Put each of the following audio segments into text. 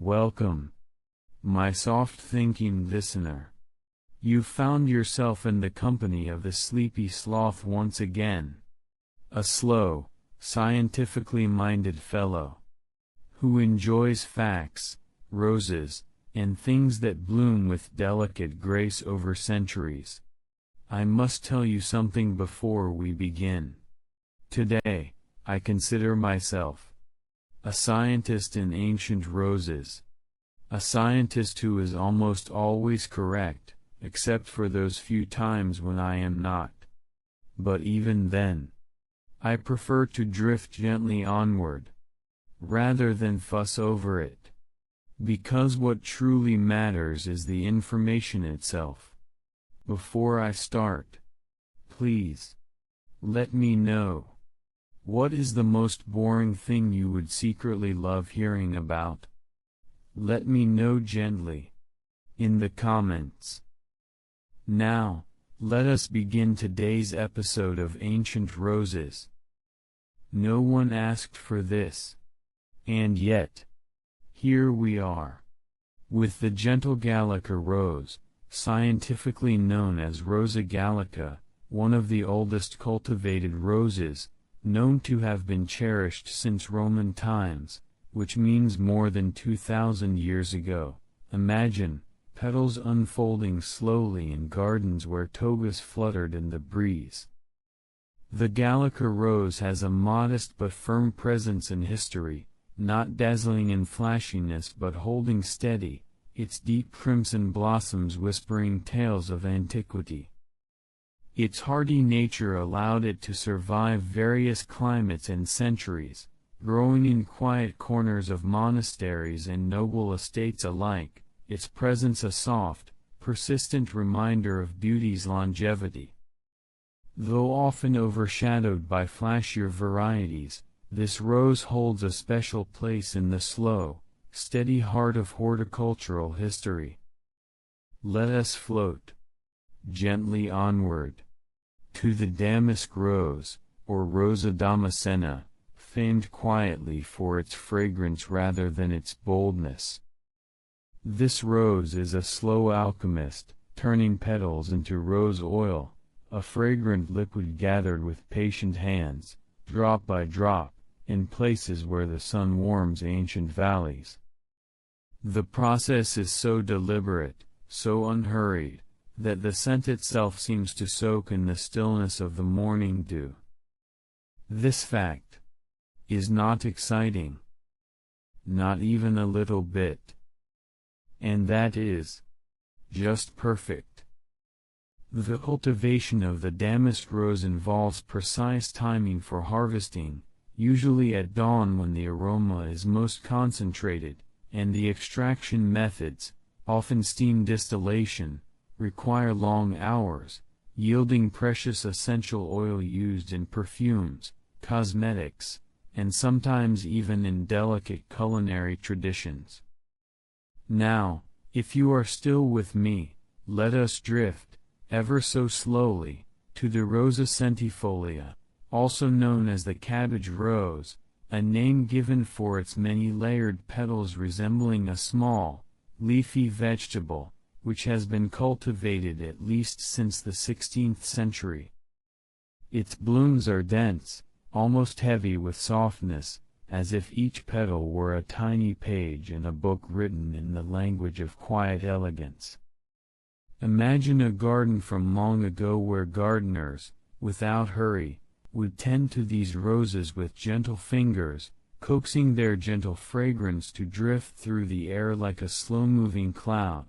Welcome, my soft-thinking listener. You've found yourself in the company of the Sleepy Sloth once again. A slow, scientifically minded fellow, who enjoys facts, roses, and things that bloom with delicate grace over centuries. I must tell you something before we begin. Today, I consider myself a scientist in ancient roses. A scientist who is almost always correct, except for those few times when I am not. But even then, I prefer to drift gently onward, rather than fuss over it. Because what truly matters is the information itself. Before I start, please, let me know. What is the most boring thing you would secretly love hearing about? Let me know gently, in the comments. Now, let us begin today's episode of Ancient Roses. No one asked for this. And yet, here we are. With the gentle Gallica rose, scientifically known as Rosa gallica, one of the oldest cultivated roses, known to have been cherished since Roman times, which means more than 2,000 years ago. Imagine petals unfolding slowly in gardens where togas fluttered in the breeze. The Gallica rose has a modest but firm presence in history, not dazzling in flashiness but holding steady, its deep crimson blossoms whispering tales of antiquity. Its hardy nature allowed it to survive various climates and centuries, growing in quiet corners of monasteries and noble estates alike, its presence a soft, persistent reminder of beauty's longevity. Though often overshadowed by flashier varieties, this rose holds a special place in the slow, steady heart of horticultural history. Let us float gently onward to the damask rose, or Rosa damascena, famed quietly for its fragrance rather than its boldness. This rose is a slow alchemist, turning petals into rose oil, a fragrant liquid gathered with patient hands, drop by drop, in places where the sun warms ancient valleys. The process is so deliberate, so unhurried, that the scent itself seems to soak in the stillness of the morning dew. This fact is not exciting. Not even a little bit. And that is just perfect. The cultivation of the damask rose involves precise timing for harvesting, usually at dawn when the aroma is most concentrated, and the extraction methods, often steam distillation, require long hours, yielding precious essential oil used in perfumes, cosmetics, and sometimes even in delicate culinary traditions. Now, if you are still with me, let us drift, ever so slowly, to the Rosa centifolia, also known as the cabbage rose, a name given for its many layered petals resembling a small, leafy vegetable, which has been cultivated at least since the 16th century. Its blooms are dense, almost heavy with softness, as if each petal were a tiny page in a book written in the language of quiet elegance. Imagine a garden from long ago where gardeners, without hurry, would tend to these roses with gentle fingers, coaxing their gentle fragrance to drift through the air like a slow-moving cloud.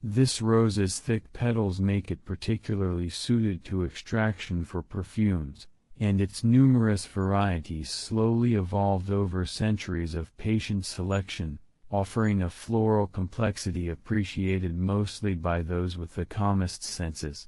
This rose's thick petals make it particularly suited to extraction for perfumes, and its numerous varieties slowly evolved over centuries of patient selection, offering a floral complexity appreciated mostly by those with the calmest senses.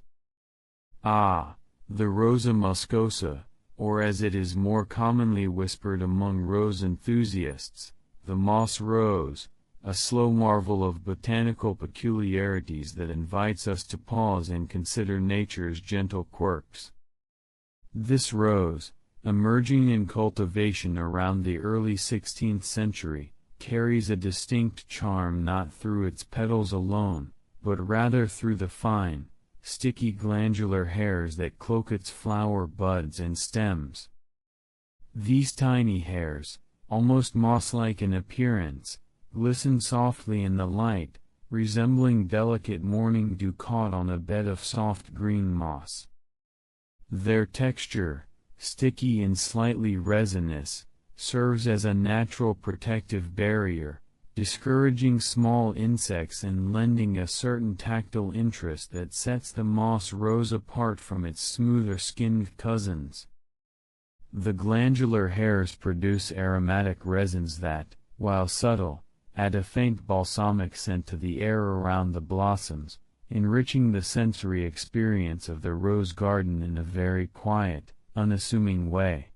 Ah, the Rosa muscosa, or as it is more commonly whispered among rose enthusiasts, the moss rose, a slow marvel of botanical peculiarities that invites us to pause and consider nature's gentle quirks. This rose, emerging in cultivation around the early 16th century, carries a distinct charm not through its petals alone, but rather through the fine, sticky glandular hairs that cloak its flower buds and stems. These tiny hairs, almost moss-like in appearance, glisten softly in the light, resembling delicate morning dew caught on a bed of soft green moss. Their texture, sticky and slightly resinous, serves as a natural protective barrier, discouraging small insects and lending a certain tactile interest that sets the moss rose apart from its smoother-skinned cousins. The glandular hairs produce aromatic resins that, while subtle, add a faint balsamic scent to the air around the blossoms, enriching the sensory experience of the rose garden in a very quiet, unassuming way.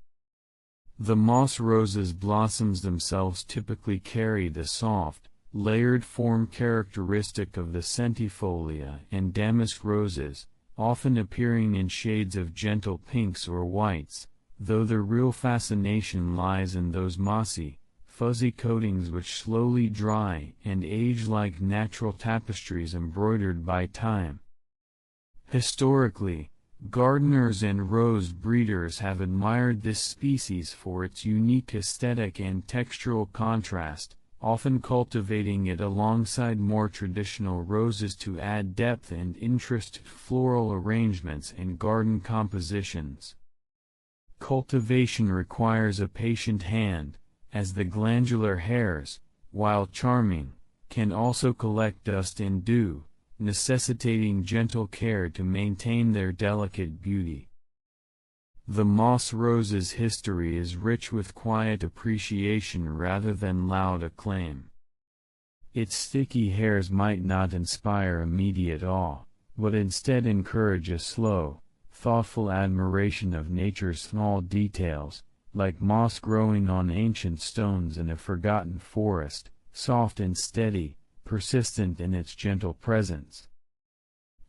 The moss rose's blossoms themselves typically carry the soft, layered form characteristic of the centifolia and damask roses, often appearing in shades of gentle pinks or whites, though the real fascination lies in those mossy, fuzzy coatings which slowly dry and age like natural tapestries embroidered by time. Historically, gardeners and rose breeders have admired this species for its unique aesthetic and textural contrast, often cultivating it alongside more traditional roses to add depth and interest to floral arrangements and garden compositions. Cultivation requires a patient hand, as the glandular hairs, while charming, can also collect dust and dew, necessitating gentle care to maintain their delicate beauty. The moss rose's history is rich with quiet appreciation rather than loud acclaim. Its sticky hairs might not inspire immediate awe, but instead encourage a slow, thoughtful admiration of nature's small details, like moss growing on ancient stones in a forgotten forest, soft and steady, persistent in its gentle presence.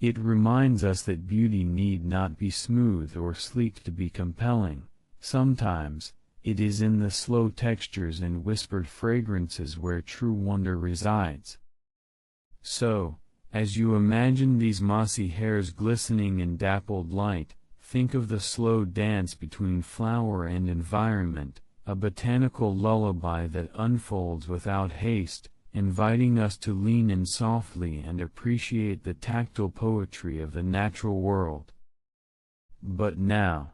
It reminds us that beauty need not be smooth or sleek to be compelling. Sometimes, it is in the slow textures and whispered fragrances where true wonder resides. So, as you imagine these mossy hairs glistening in dappled light, think of the slow dance between flower and environment, a botanical lullaby that unfolds without haste, inviting us to lean in softly and appreciate the tactile poetry of the natural world. But now,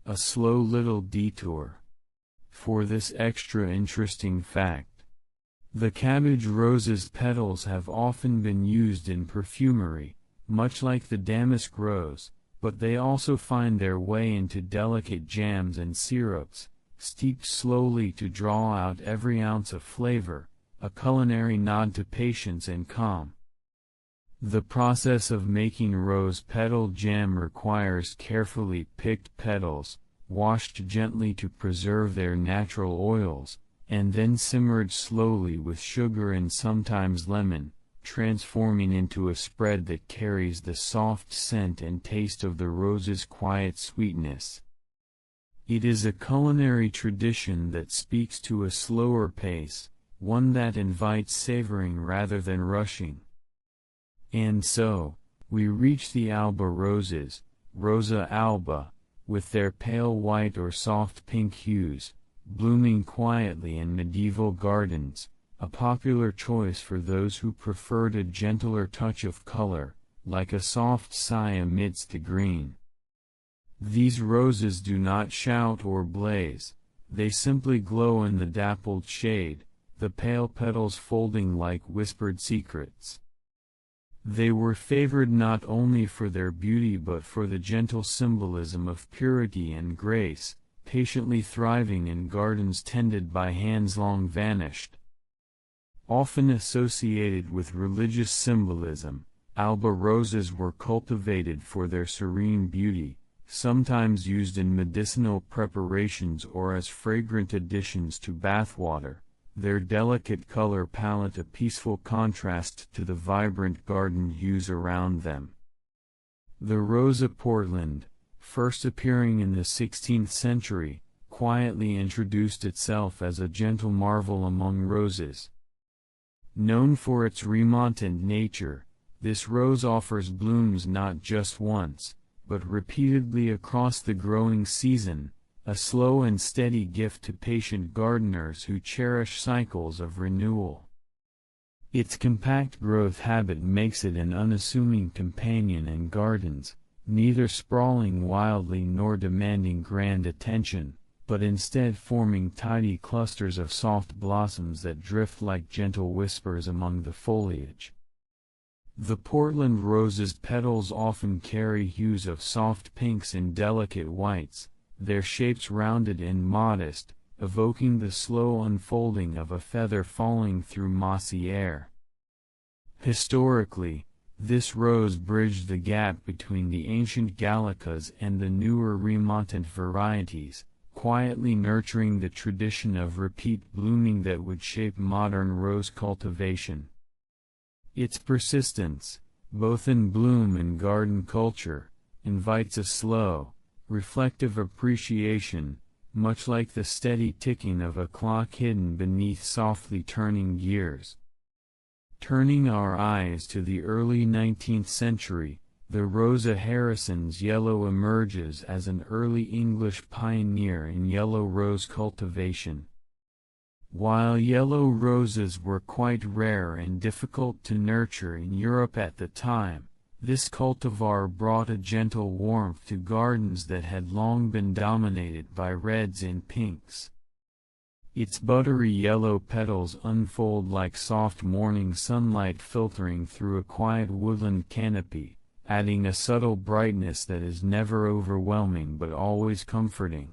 a slow little detour. For this extra interesting fact. The cabbage rose's petals have often been used in perfumery, much like the damask rose, but they also find their way into delicate jams and syrups, steeped slowly to draw out every ounce of flavor, a culinary nod to patience and calm. The process of making rose petal jam requires carefully picked petals, washed gently to preserve their natural oils, and then simmered slowly with sugar and sometimes lemon, transforming into a spread that carries the soft scent and taste of the rose's quiet sweetness. It is a culinary tradition that speaks to a slower pace, one that invites savoring rather than rushing. And so, we reach the alba roses, Rosa alba, with their pale white or soft pink hues, blooming quietly in medieval gardens, a popular choice for those who preferred a gentler touch of color, like a soft sigh amidst the green. These roses do not shout or blaze, they simply glow in the dappled shade, the pale petals folding like whispered secrets. They were favored not only for their beauty but for the gentle symbolism of purity and grace, patiently thriving in gardens tended by hands long vanished. Often associated with religious symbolism, alba roses were cultivated for their serene beauty, sometimes used in medicinal preparations or as fragrant additions to bathwater, their delicate color palette a peaceful contrast to the vibrant garden hues around them. The Rosa Portland, first appearing in the 16th century, quietly introduced itself as a gentle marvel among roses. Known for its remontant nature, this rose offers blooms not just once, but repeatedly across the growing season, a slow and steady gift to patient gardeners who cherish cycles of renewal. Its compact growth habit makes it an unassuming companion in gardens, neither sprawling wildly nor demanding grand attention, but instead forming tidy clusters of soft blossoms that drift like gentle whispers among the foliage. The Portland rose's petals often carry hues of soft pinks and delicate whites, their shapes rounded and modest, evoking the slow unfolding of a feather falling through mossy air. Historically, this rose bridged the gap between the ancient Gallicas and the newer remontant varieties, quietly nurturing the tradition of repeat blooming that would shape modern rose cultivation. Its persistence, both in bloom and garden culture, invites a slow, reflective appreciation, much like the steady ticking of a clock hidden beneath softly turning gears. Turning our eyes to the early 19th century, the Rosa Harrison's yellow emerges as an early English pioneer in yellow rose cultivation. While yellow roses were quite rare and difficult to nurture in Europe at the time, this cultivar brought a gentle warmth to gardens that had long been dominated by reds and pinks. Its buttery yellow petals unfold like soft morning sunlight filtering through a quiet woodland canopy, adding a subtle brightness that is never overwhelming but always comforting.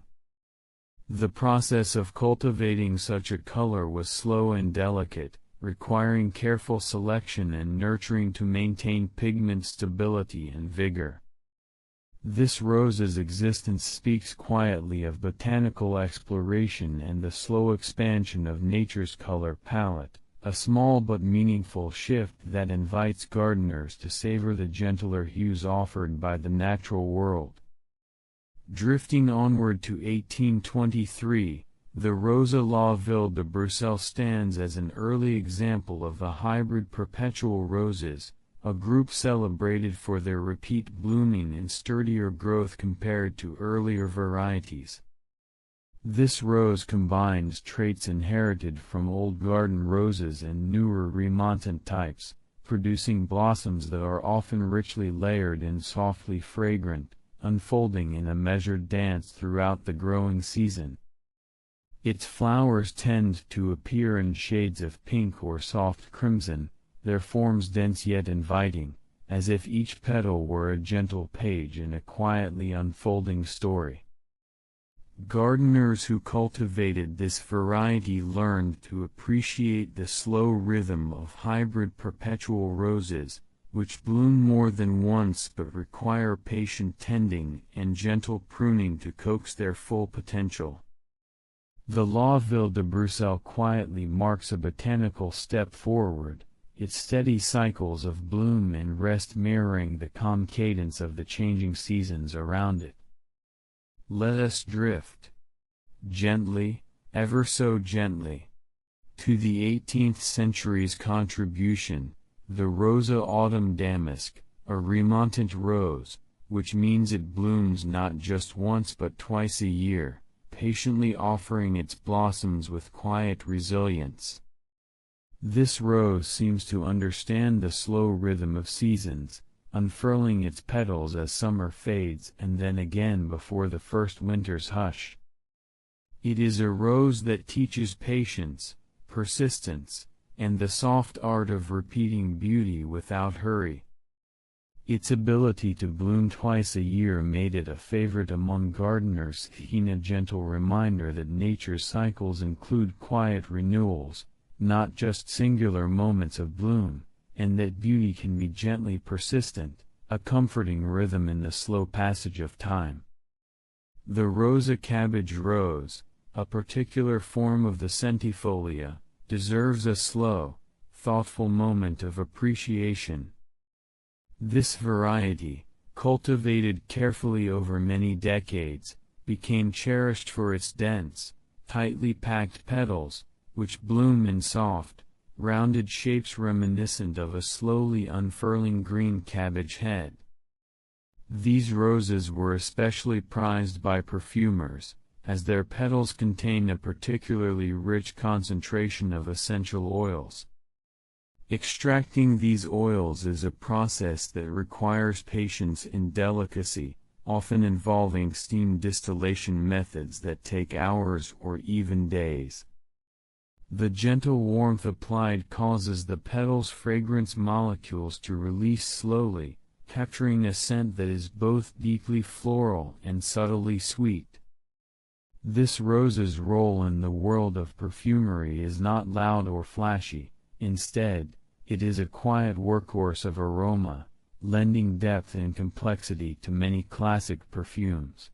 The process of cultivating such a color was slow and delicate, requiring careful selection and nurturing to maintain pigment stability and vigor. This rose's existence speaks quietly of botanical exploration and the slow expansion of nature's color palette, a small but meaningful shift that invites gardeners to savor the gentler hues offered by the natural world. Drifting onward to 1823, the Rosa La Ville de Bruxelles stands as an early example of the hybrid perpetual roses, a group celebrated for their repeat blooming and sturdier growth compared to earlier varieties. This rose combines traits inherited from old garden roses and newer remontant types, producing blossoms that are often richly layered and softly fragrant, unfolding in a measured dance throughout the growing season. Its flowers tend to appear in shades of pink or soft crimson, their forms dense yet inviting, as if each petal were a gentle page in a quietly unfolding story. Gardeners who cultivated this variety learned to appreciate the slow rhythm of hybrid perpetual roses, which bloom more than once but require patient tending and gentle pruning to coax their full potential. The La Ville de Bruxelles quietly marks a botanical step forward, its steady cycles of bloom and rest mirroring the calm cadence of the changing seasons around it. Let us drift gently, ever so gently, to the 18th century's contribution, the Rosa Autumn Damask, a remontant rose, which means it blooms not just once but twice a year, patiently offering its blossoms with quiet resilience. This rose seems to understand the slow rhythm of seasons, unfurling its petals as summer fades and then again before the first winter's hush. It is a rose that teaches patience, persistence, and the soft art of repeating beauty without hurry. Its ability to bloom twice a year made it a favorite among gardeners, a gentle reminder that nature's cycles include quiet renewals, not just singular moments of bloom, and that beauty can be gently persistent, a comforting rhythm in the slow passage of time. The Rosa cabbage rose, a particular form of the centifolia, deserves a slow, thoughtful moment of appreciation. This variety, cultivated carefully over many decades, became cherished for its dense, tightly packed petals, which bloom in soft, rounded shapes reminiscent of a slowly unfurling green cabbage head. These roses were especially prized by perfumers, as their petals contain a particularly rich concentration of essential oils. Extracting these oils is a process that requires patience and delicacy, often involving steam distillation methods that take hours or even days. The gentle warmth applied causes the petals' fragrance molecules to release slowly, capturing a scent that is both deeply floral and subtly sweet. This rose's role in the world of perfumery is not loud or flashy. Instead, it is a quiet workhorse of aroma, lending depth and complexity to many classic perfumes.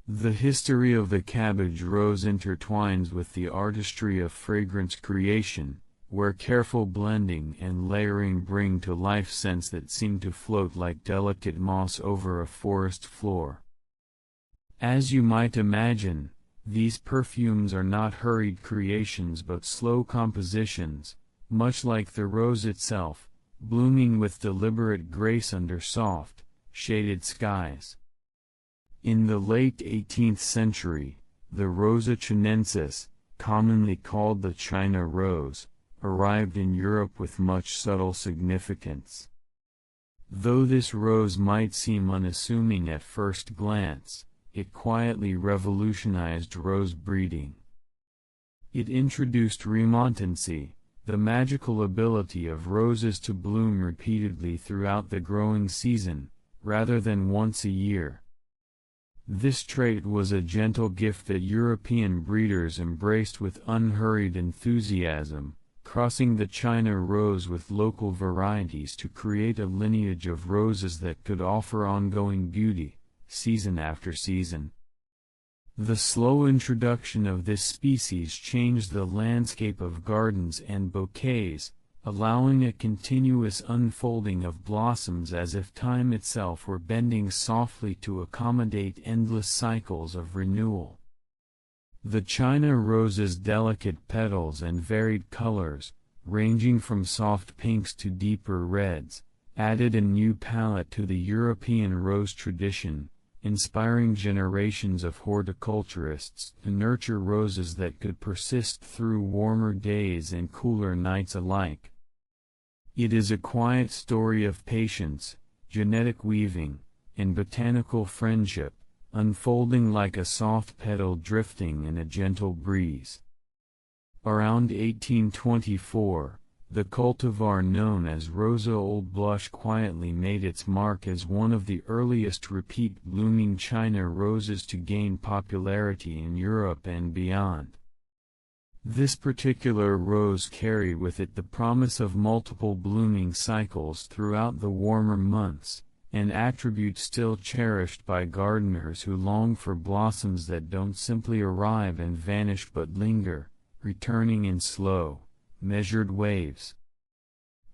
The history of the cabbage rose intertwines with the artistry of fragrance creation, where careful blending and layering bring to life scents that seem to float like delicate moss over a forest floor. As you might imagine, these perfumes are not hurried creations but slow compositions, much like the rose itself, blooming with deliberate grace under soft, shaded skies. In the late 18th century, the Rosa chinensis, commonly called the China rose, arrived in Europe with much subtle significance. Though this rose might seem unassuming at first glance, it quietly revolutionized rose breeding. It introduced remontancy, the magical ability of roses to bloom repeatedly throughout the growing season, rather than once a year. This trait was a gentle gift that European breeders embraced with unhurried enthusiasm, crossing the China rose with local varieties to create a lineage of roses that could offer ongoing beauty, season after season. The slow introduction of this species changed the landscape of gardens and bouquets, allowing a continuous unfolding of blossoms as if time itself were bending softly to accommodate endless cycles of renewal. The China rose's delicate petals and varied colors, ranging from soft pinks to deeper reds, added a new palette to the European rose tradition, inspiring generations of horticulturists to nurture roses that could persist through warmer days and cooler nights alike. It is a quiet story of patience, genetic weaving, and botanical friendship, unfolding like a soft petal drifting in a gentle breeze. Around 1824, the cultivar known as Rosa Old Blush quietly made its mark as one of the earliest repeat-blooming China roses to gain popularity in Europe and beyond. This particular rose carried with it the promise of multiple blooming cycles throughout the warmer months, an attribute still cherished by gardeners who long for blossoms that don't simply arrive and vanish but linger, returning in slow, measured waves.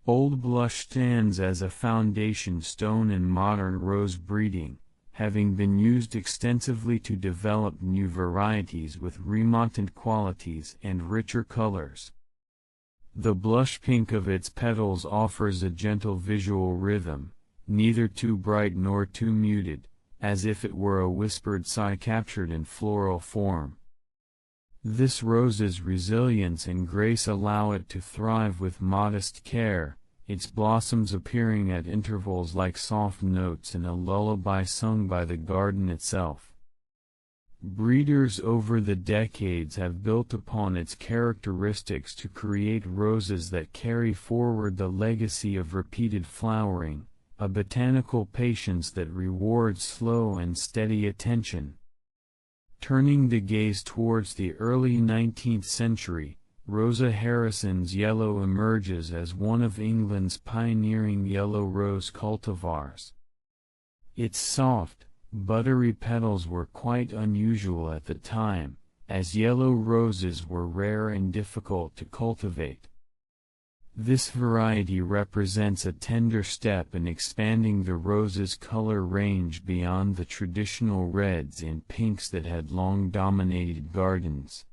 Old Blush stands as a foundation stone in modern rose breeding, having been used extensively to develop new varieties with remontant qualities and richer colors. The blush pink of its petals offers a gentle visual rhythm, neither too bright nor too muted, as if it were a whispered sigh captured in floral form. This rose's resilience and grace allow it to thrive with modest care, its blossoms appearing at intervals like soft notes in a lullaby sung by the garden itself. Breeders over the decades have built upon its characteristics to create roses that carry forward the legacy of repeated flowering, a botanical patience that rewards slow and steady attention. Turning the gaze towards the early 19th century, Rosa Harrison's yellow emerges as one of England's pioneering yellow rose cultivars. Its soft, buttery petals were quite unusual at the time, as yellow roses were rare and difficult to cultivate. This variety represents a tender step in expanding the rose's color range beyond the traditional reds and pinks that had long dominated gardens.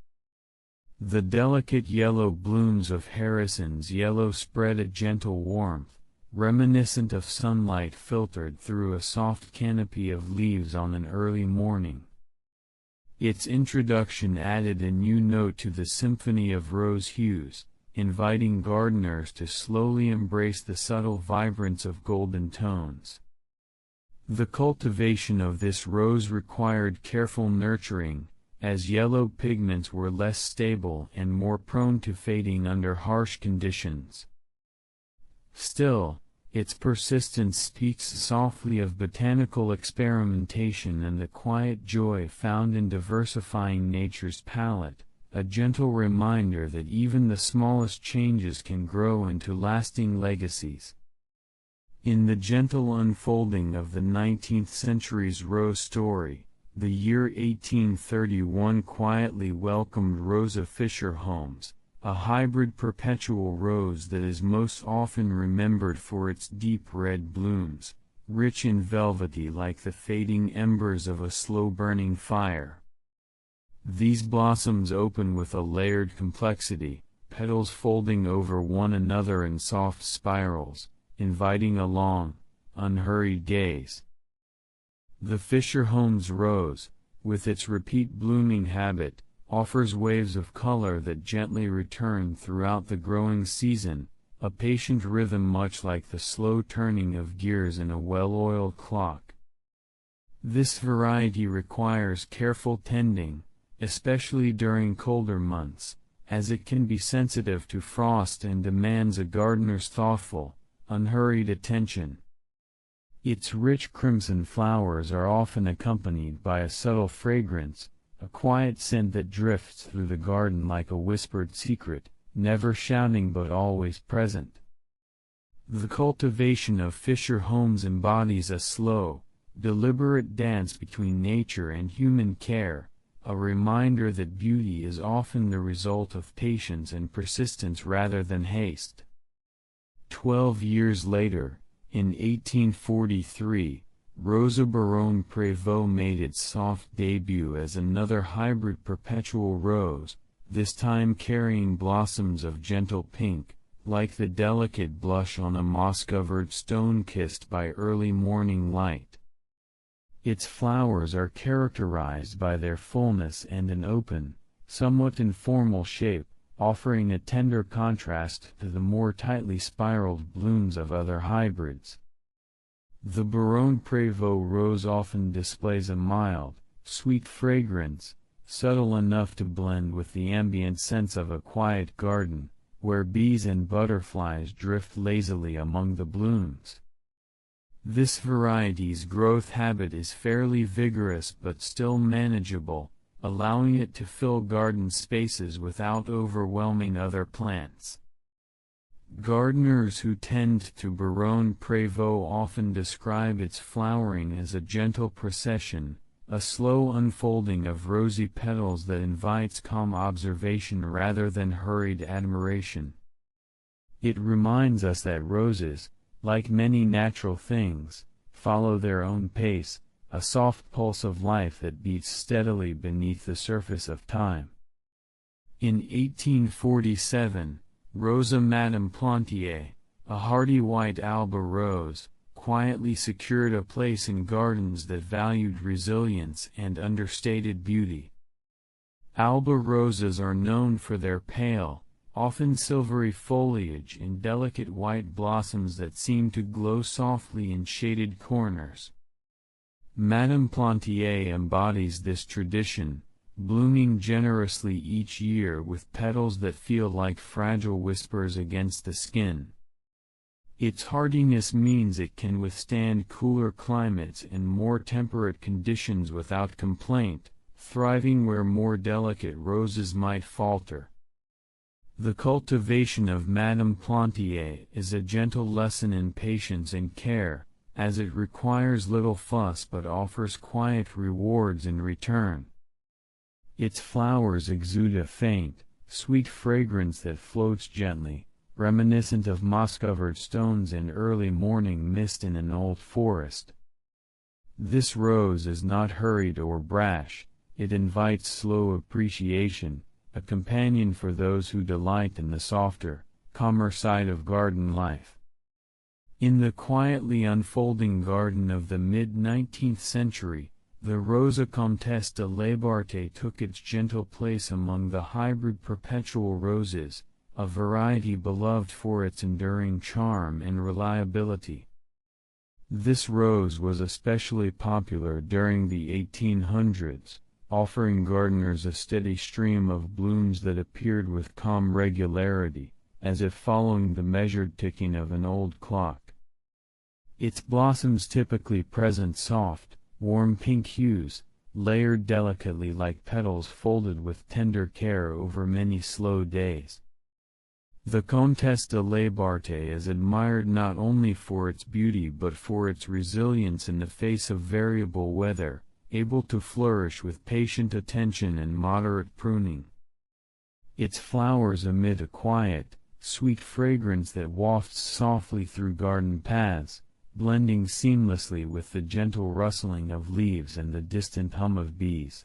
The delicate yellow blooms of Harrison's yellow spread a gentle warmth, reminiscent of sunlight filtered through a soft canopy of leaves on an early morning. Its introduction added a new note to the symphony of rose hues, inviting gardeners to slowly embrace the subtle vibrance of golden tones. The cultivation of this rose required careful nurturing, as yellow pigments were less stable and more prone to fading under harsh conditions. Still, its persistence speaks softly of botanical experimentation and the quiet joy found in diversifying nature's palette, a gentle reminder that even the smallest changes can grow into lasting legacies. In the gentle unfolding of the 19th century's rose story, the year 1831 quietly welcomed Rosa Fisher Holmes, a hybrid perpetual rose that is most often remembered for its deep red blooms, rich and velvety like the fading embers of a slow-burning fire. These blossoms open with a layered complexity, petals folding over one another in soft spirals, inviting a long, unhurried gaze. The Fisher Holmes rose, with its repeat blooming habit, offers waves of color that gently return throughout the growing season, a patient rhythm much like the slow turning of gears in a well-oiled clock. This variety requires careful tending, especially during colder months, as it can be sensitive to frost and demands a gardener's thoughtful, unhurried attention. Its rich crimson flowers are often accompanied by a subtle fragrance, a quiet scent that drifts through the garden like a whispered secret, never shouting but always present. The cultivation of Fisher Holmes embodies a slow, deliberate dance between nature and human care, a reminder that beauty is often the result of patience and persistence rather than haste. 12 years later, in 1843, Rosa Baronne Prévost made its soft debut as another hybrid perpetual rose, this time carrying blossoms of gentle pink, like the delicate blush on a moss-covered stone kissed by early morning light. Its flowers are characterized by their fullness and an open, somewhat informal shape, offering a tender contrast to the more tightly spiraled blooms of other hybrids. The Baronne Prévost rose often displays a mild, sweet fragrance, subtle enough to blend with the ambient scents of a quiet garden, where bees and butterflies drift lazily among the blooms. This variety's growth habit is fairly vigorous but still manageable, allowing it to fill garden spaces without overwhelming other plants. Gardeners who tend to Baronne Prévost often describe its flowering as a gentle procession, a slow unfolding of rosy petals that invites calm observation rather than hurried admiration. It reminds us that roses, like many natural things, follow their own pace, a soft pulse of life that beats steadily beneath the surface of time. In 1847, Rosa Madame Plantier, a hardy white Alba rose, quietly secured a place in gardens that valued resilience and understated beauty. Alba roses are known for their pale, often silvery foliage and delicate white blossoms that seem to glow softly in shaded corners. Madame Plantier embodies this tradition, blooming generously each year with petals that feel like fragile whispers against the skin. Its hardiness means it can withstand cooler climates and more temperate conditions without complaint, thriving where more delicate roses might falter. The cultivation of Madame Plantier is a gentle lesson in patience and care, as it requires little fuss but offers quiet rewards in return. Its flowers exude a faint, sweet fragrance that floats gently, reminiscent of moss-covered stones and early morning mist in an old forest. This rose is not hurried or brash, it invites slow appreciation, a companion for those who delight in the softer, calmer side of garden life. In the quietly unfolding garden of the mid-19th century, the Rosa Comtesse de Labarthe took its gentle place among the hybrid perpetual roses, a variety beloved for its enduring charm and reliability. This rose was especially popular during the 1800s, offering gardeners a steady stream of blooms that appeared with calm regularity, as if following the measured ticking of an old clock. Its blossoms typically present soft, warm pink hues, layered delicately like petals folded with tender care over many slow days. The Comtesse de Labarthe is admired not only for its beauty but for its resilience in the face of variable weather, able to flourish with patient attention and moderate pruning. Its flowers emit a quiet, sweet fragrance that wafts softly through garden paths, blending seamlessly with the gentle rustling of leaves and the distant hum of bees.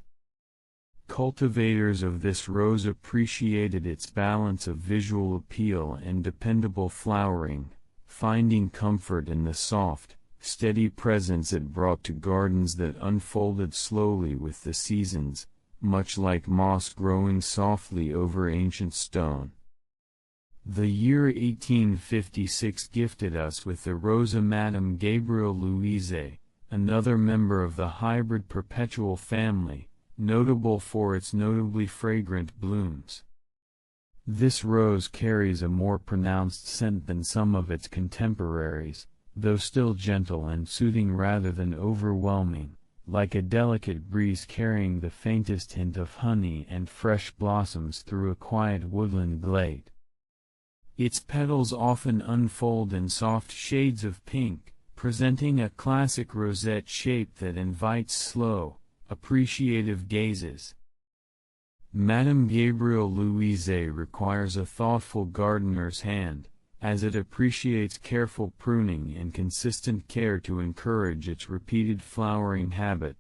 Cultivators of this rose appreciated its balance of visual appeal and dependable flowering, finding comfort in the soft, steady presence it brought to gardens that unfolded slowly with the seasons, much like moss growing softly over ancient stone. The year 1856 gifted us with the Rosa Madame Gabrielle Louise, another member of the hybrid perpetual family, notable for its notably fragrant blooms. This rose carries a more pronounced scent than some of its contemporaries, though still gentle and soothing rather than overwhelming, like a delicate breeze carrying the faintest hint of honey and fresh blossoms through a quiet woodland glade. Its petals often unfold in soft shades of pink, presenting a classic rosette shape that invites slow, appreciative gazes. Madame Gabrielle Louise requires a thoughtful gardener's hand, as it appreciates careful pruning and consistent care to encourage its repeated flowering habit.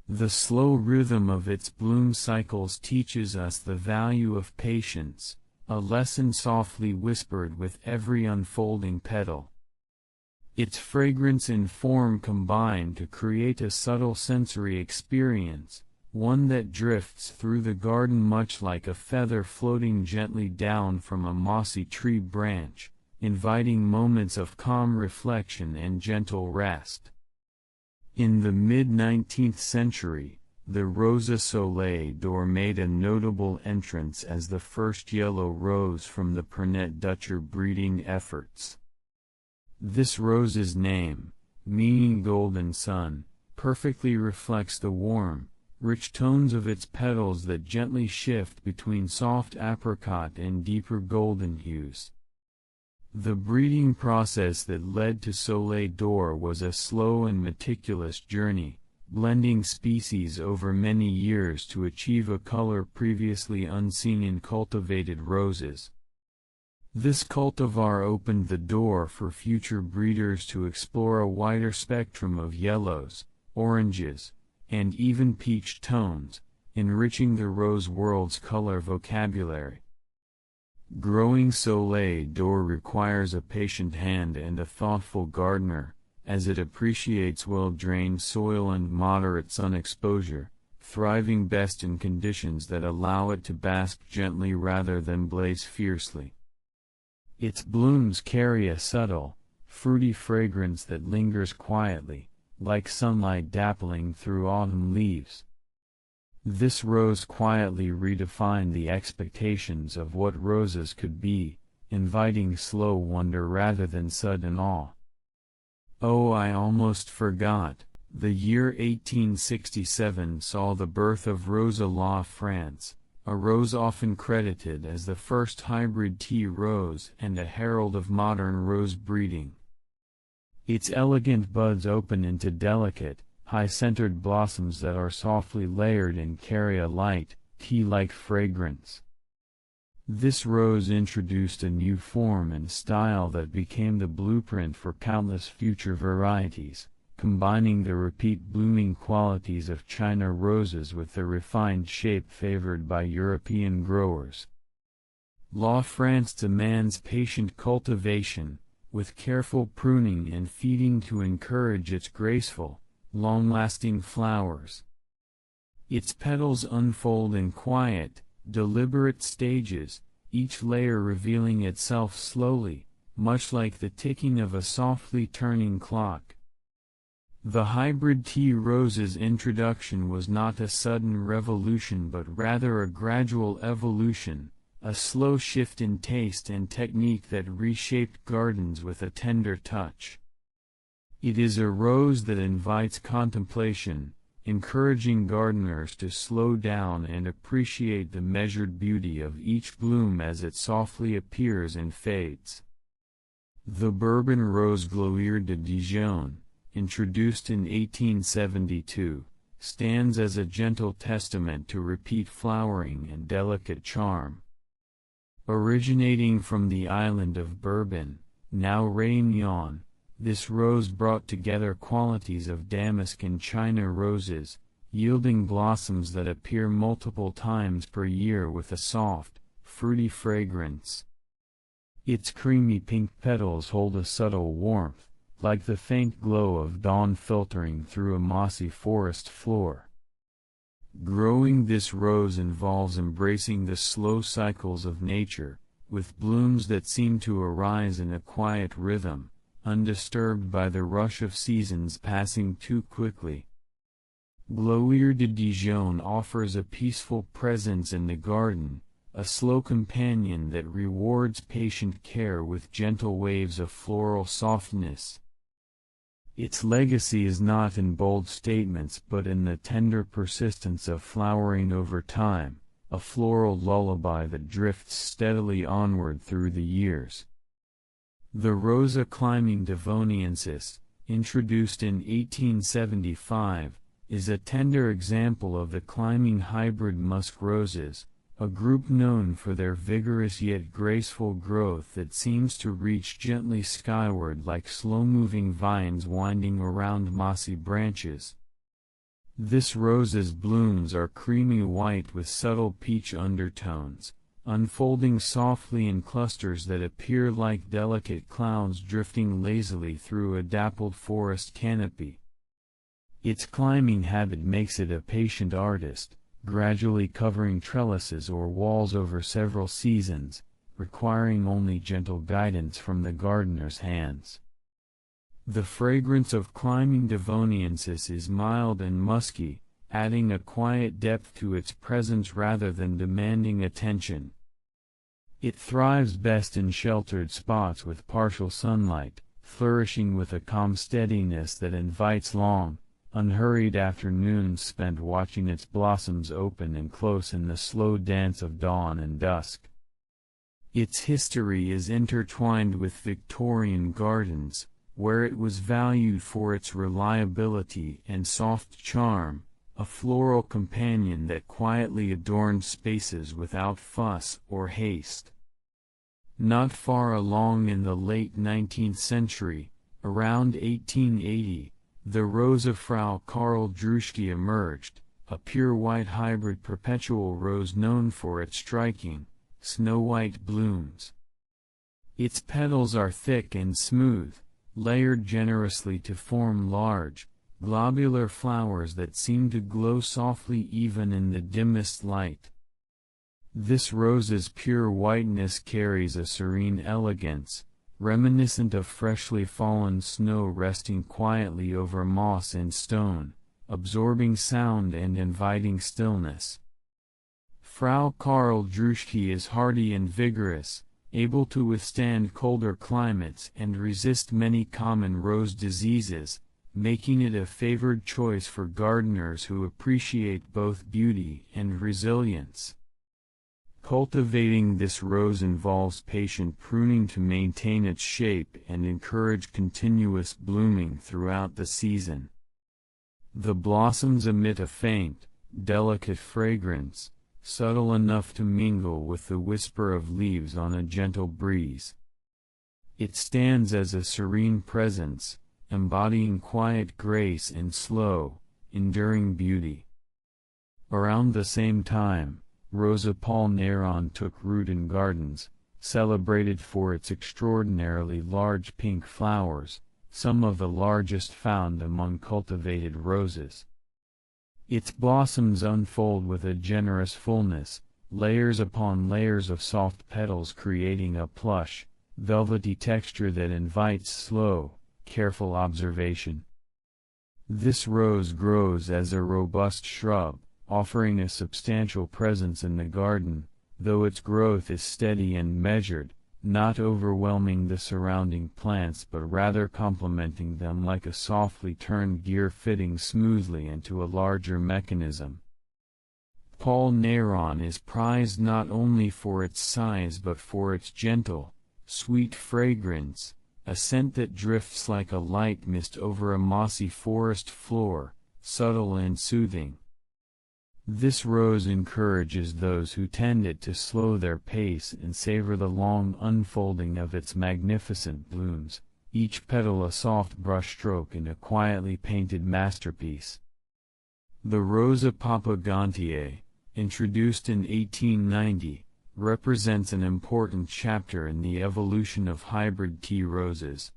The slow rhythm of its bloom cycles teaches us the value of patience, a lesson softly whispered with every unfolding petal. Its fragrance and form combine to create a subtle sensory experience, one that drifts through the garden much like a feather floating gently down from a mossy tree branch, inviting moments of calm reflection and gentle rest. In the mid-19th century, the Rosa Soleil d'Or made a notable entrance as the first yellow rose from the Pernet Dutcher breeding efforts. This rose's name, meaning golden sun, perfectly reflects the warm, rich tones of its petals that gently shift between soft apricot and deeper golden hues. The breeding process that led to Soleil d'Or was a slow and meticulous journey, blending species over many years to achieve a color previously unseen in cultivated roses. This cultivar opened the door for future breeders to explore a wider spectrum of yellows, oranges, and even peach tones, enriching the rose world's color vocabulary. Growing Soleil d'Or requires a patient hand and a thoughtful gardener, as it appreciates well-drained soil and moderate sun exposure, thriving best in conditions that allow it to bask gently rather than blaze fiercely. Its blooms carry a subtle, fruity fragrance that lingers quietly, like sunlight dappling through autumn leaves. This rose quietly redefined the expectations of what roses could be, inviting slow wonder rather than sudden awe. Oh, I almost forgot, the year 1867 saw the birth of Rosa La France, a rose often credited as the first hybrid tea rose and a herald of modern rose breeding. Its elegant buds open into delicate, high-centered blossoms that are softly layered and carry a light, tea-like fragrance. This rose introduced a new form and style that became the blueprint for countless future varieties, combining the repeat blooming qualities of China roses with the refined shape favored by European growers. La France demands patient cultivation, with careful pruning and feeding to encourage its graceful, long-lasting flowers. Its petals unfold in quiet, deliberate stages, each layer revealing itself slowly, much like the ticking of a softly turning clock. The hybrid tea rose's introduction was not a sudden revolution but rather a gradual evolution, a slow shift in taste and technique that reshaped gardens with a tender touch. It is a rose that invites contemplation, encouraging gardeners to slow down and appreciate the measured beauty of each bloom as it softly appears and fades. The Bourbon Rose Gloire de Dijon, introduced in 1872, stands as a gentle testament to repeat flowering and delicate charm. Originating from the island of Bourbon, now Réunion, this rose brought together qualities of damask and China roses, yielding blossoms that appear multiple times per year with a soft, fruity fragrance. Its creamy pink petals hold a subtle warmth, like the faint glow of dawn filtering through a mossy forest floor. Growing this rose involves embracing the slow cycles of nature, with blooms that seem to arise in a quiet rhythm, undisturbed by the rush of seasons passing too quickly. Gloire de Dijon offers a peaceful presence in the garden, a slow companion that rewards patient care with gentle waves of floral softness. Its legacy is not in bold statements but in the tender persistence of flowering over time, a floral lullaby that drifts steadily onward through the years. The Rosa climbing devoniensis, introduced in 1875, is a tender example of the climbing hybrid musk roses, a group known for their vigorous yet graceful growth that seems to reach gently skyward like slow-moving vines winding around mossy branches. This rose's blooms are creamy white with subtle peach undertones, unfolding softly in clusters that appear like delicate clouds drifting lazily through a dappled forest canopy. Its climbing habit makes it a patient artist, gradually covering trellises or walls over several seasons, requiring only gentle guidance from the gardener's hands. The fragrance of climbing devoniensis is mild and musky, adding a quiet depth to its presence rather than demanding attention. It thrives best in sheltered spots with partial sunlight, flourishing with a calm steadiness that invites long, unhurried afternoons spent watching its blossoms open and close in the slow dance of dawn and dusk. Its history is intertwined with Victorian gardens, where it was valued for its reliability and soft charm, a floral companion that quietly adorned spaces without fuss or haste. Not far along in the late 19th century, around 1880, the rose of Frau Karl Druschke emerged, a pure white hybrid perpetual rose known for its striking, snow-white blooms. Its petals are thick and smooth, layered generously to form large, globular flowers that seem to glow softly even in the dimmest light. This rose's pure whiteness carries a serene elegance, reminiscent of freshly fallen snow resting quietly over moss and stone, absorbing sound and inviting stillness. Frau Karl Druschke is hardy and vigorous, able to withstand colder climates and resist many common rose diseases, making it a favored choice for gardeners who appreciate both beauty and resilience. Cultivating this rose involves patient pruning to maintain its shape and encourage continuous blooming throughout the season. The blossoms emit a faint, delicate fragrance, subtle enough to mingle with the whisper of leaves on a gentle breeze. It stands as a serene presence, embodying quiet grace and slow, enduring beauty. Around the same time, Rosa palmarum took root in gardens, celebrated for its extraordinarily large pink flowers, some of the largest found among cultivated roses. Its blossoms unfold with a generous fullness, layers upon layers of soft petals creating a plush, velvety texture that invites slow, careful observation. This rose grows as a robust shrub, offering a substantial presence in the garden, though its growth is steady and measured, not overwhelming the surrounding plants but rather complementing them like a softly turned gear fitting smoothly into a larger mechanism. Palmarum is prized not only for its size but for its gentle, sweet fragrance, a scent that drifts like a light mist over a mossy forest floor, subtle and soothing. This rose encourages those who tend it to slow their pace and savor the long unfolding of its magnificent blooms, each petal a soft brushstroke in a quietly painted masterpiece. The Rosa Papagantiae, introduced in 1890, represents an important chapter in the evolution of hybrid tea roses.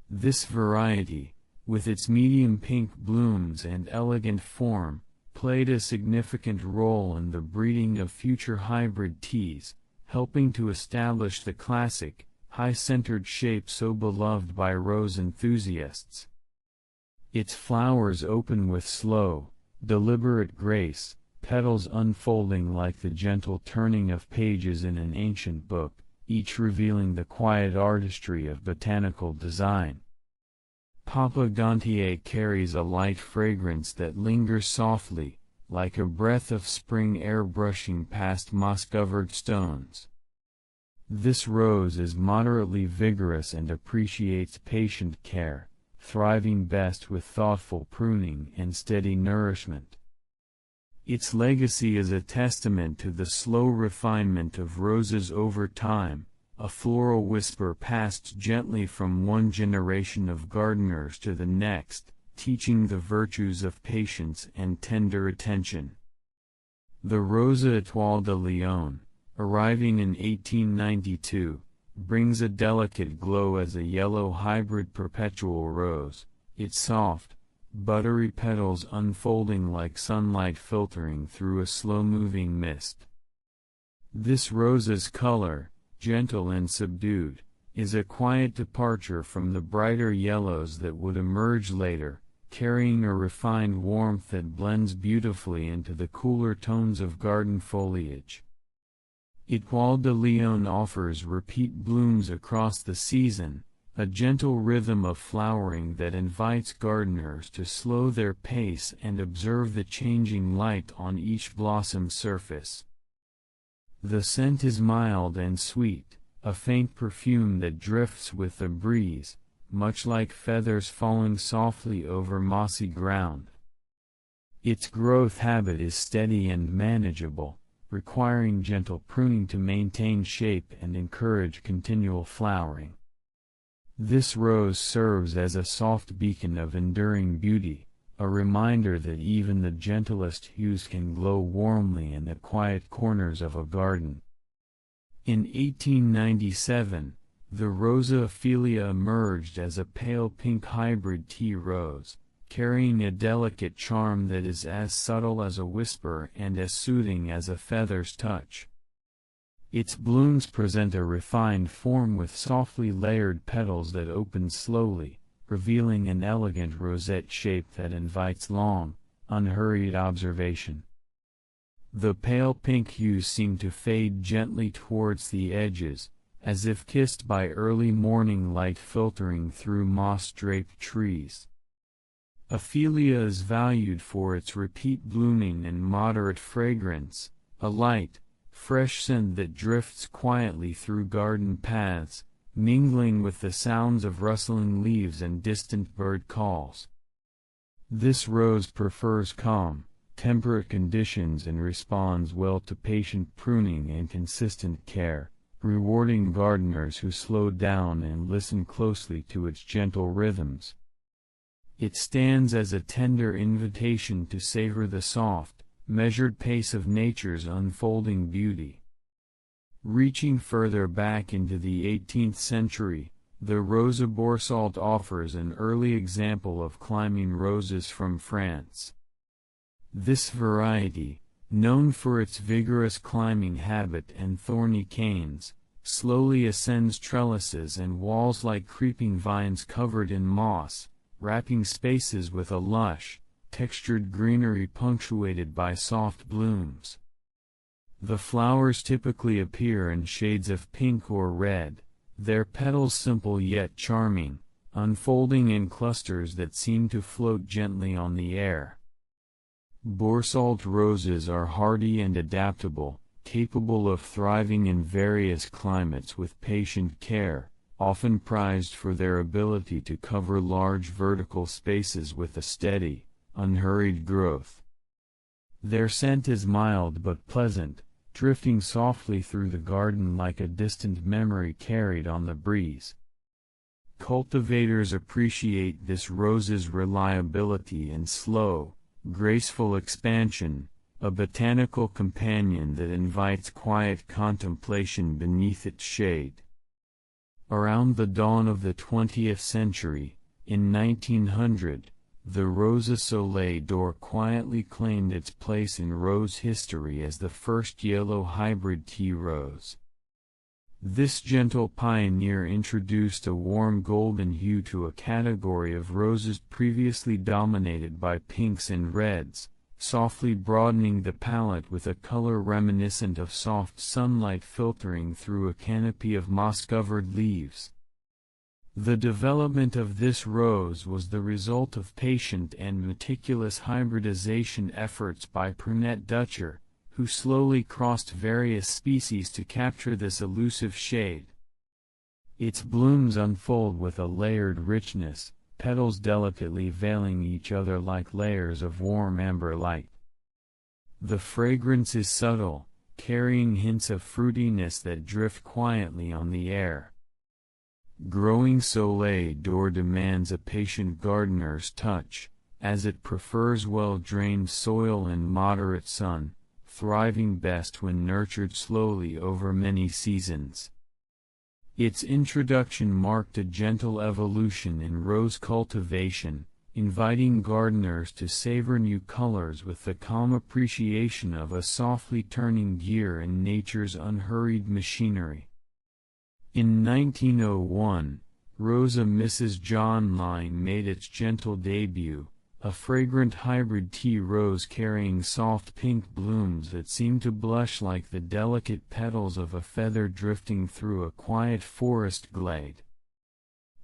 This variety, with its medium pink blooms and elegant form, played a significant role in the breeding of future hybrid teas, helping to establish the classic, high-centered shape so beloved by rose enthusiasts. Its flowers open with slow, deliberate grace, petals unfolding like the gentle turning of pages in an ancient book, each revealing the quiet artistry of botanical design. Papagantiae carries a light fragrance that lingers softly, like a breath of spring air brushing past moss-covered stones. This rose is moderately vigorous and appreciates patient care, thriving best with thoughtful pruning and steady nourishment. Its legacy is a testament to the slow refinement of roses over time, a floral whisper passed gently from one generation of gardeners to the next, teaching the virtues of patience and tender attention. The Rosa Étoile de Lyon, arriving in 1892, brings a delicate glow as a yellow hybrid perpetual rose, its soft, buttery petals unfolding like sunlight filtering through a slow-moving mist. This rose's color, gentle and subdued, is a quiet departure from the brighter yellows that would emerge later, carrying a refined warmth that blends beautifully into the cooler tones of garden foliage. Étoile de Lyon offers repeat blooms across the season, a gentle rhythm of flowering that invites gardeners to slow their pace and observe the changing light on each blossom surface. The scent is mild and sweet, a faint perfume that drifts with the breeze, much like feathers falling softly over mossy ground. Its growth habit is steady and manageable, requiring gentle pruning to maintain shape and encourage continual flowering. This rose serves as a soft beacon of enduring beauty, a reminder that even the gentlest hues can glow warmly in the quiet corners of a garden. In 1897, the Rosa Ophelia emerged as a pale pink hybrid tea rose, carrying a delicate charm that is as subtle as a whisper and as soothing as a feather's touch. Its blooms present a refined form with softly layered petals that open slowly, revealing an elegant rosette shape that invites long, unhurried observation. The pale pink hues seem to fade gently towards the edges, as if kissed by early morning light filtering through moss-draped trees. Ophelia is valued for its repeat blooming and moderate fragrance, a light, fresh scent that drifts quietly through garden paths, mingling with the sounds of rustling leaves and distant bird calls. This rose prefers calm, temperate conditions and responds well to patient pruning and consistent care, rewarding gardeners who slow down and listen closely to its gentle rhythms. It stands as a tender invitation to savor the soft, measured pace of nature's unfolding beauty. Reaching further back into the 18th century, the Rosa Boursault offers an early example of climbing roses from France. This variety, known for its vigorous climbing habit and thorny canes, slowly ascends trellises and walls like creeping vines covered in moss, wrapping spaces with a lush, textured greenery punctuated by soft blooms. The flowers typically appear in shades of pink or red, their petals simple yet charming, unfolding in clusters that seem to float gently on the air. Boursault roses are hardy and adaptable, capable of thriving in various climates with patient care, often prized for their ability to cover large vertical spaces with a steady, unhurried growth. Their scent is mild but pleasant, drifting softly through the garden like a distant memory carried on the breeze. Cultivators appreciate this rose's reliability and slow, graceful expansion, a botanical companion that invites quiet contemplation beneath its shade. Around the dawn of the 20th century, in 1900, the Rosa Soleil d'Or quietly claimed its place in rose history as the first yellow hybrid tea rose. This gentle pioneer introduced a warm golden hue to a category of roses previously dominated by pinks and reds, softly broadening the palette with a color reminiscent of soft sunlight filtering through a canopy of moss-covered leaves. The development of this rose was the result of patient and meticulous hybridization efforts by Prunette Dutcher, who slowly crossed various species to capture this elusive shade. Its blooms unfold with a layered richness, petals delicately veiling each other like layers of warm amber light. The fragrance is subtle, carrying hints of fruitiness that drift quietly on the air. Growing Soleil d'Or demands a patient gardener's touch, as it prefers well-drained soil and moderate sun, thriving best when nurtured slowly over many seasons. Its introduction marked a gentle evolution in rose cultivation, inviting gardeners to savor new colors with the calm appreciation of a softly turning gear in nature's unhurried machinery. In 1901, Rosa Mrs. John line made its gentle debut, a fragrant hybrid tea rose carrying soft pink blooms that seemed to blush like the delicate petals of a feather drifting through a quiet forest glade.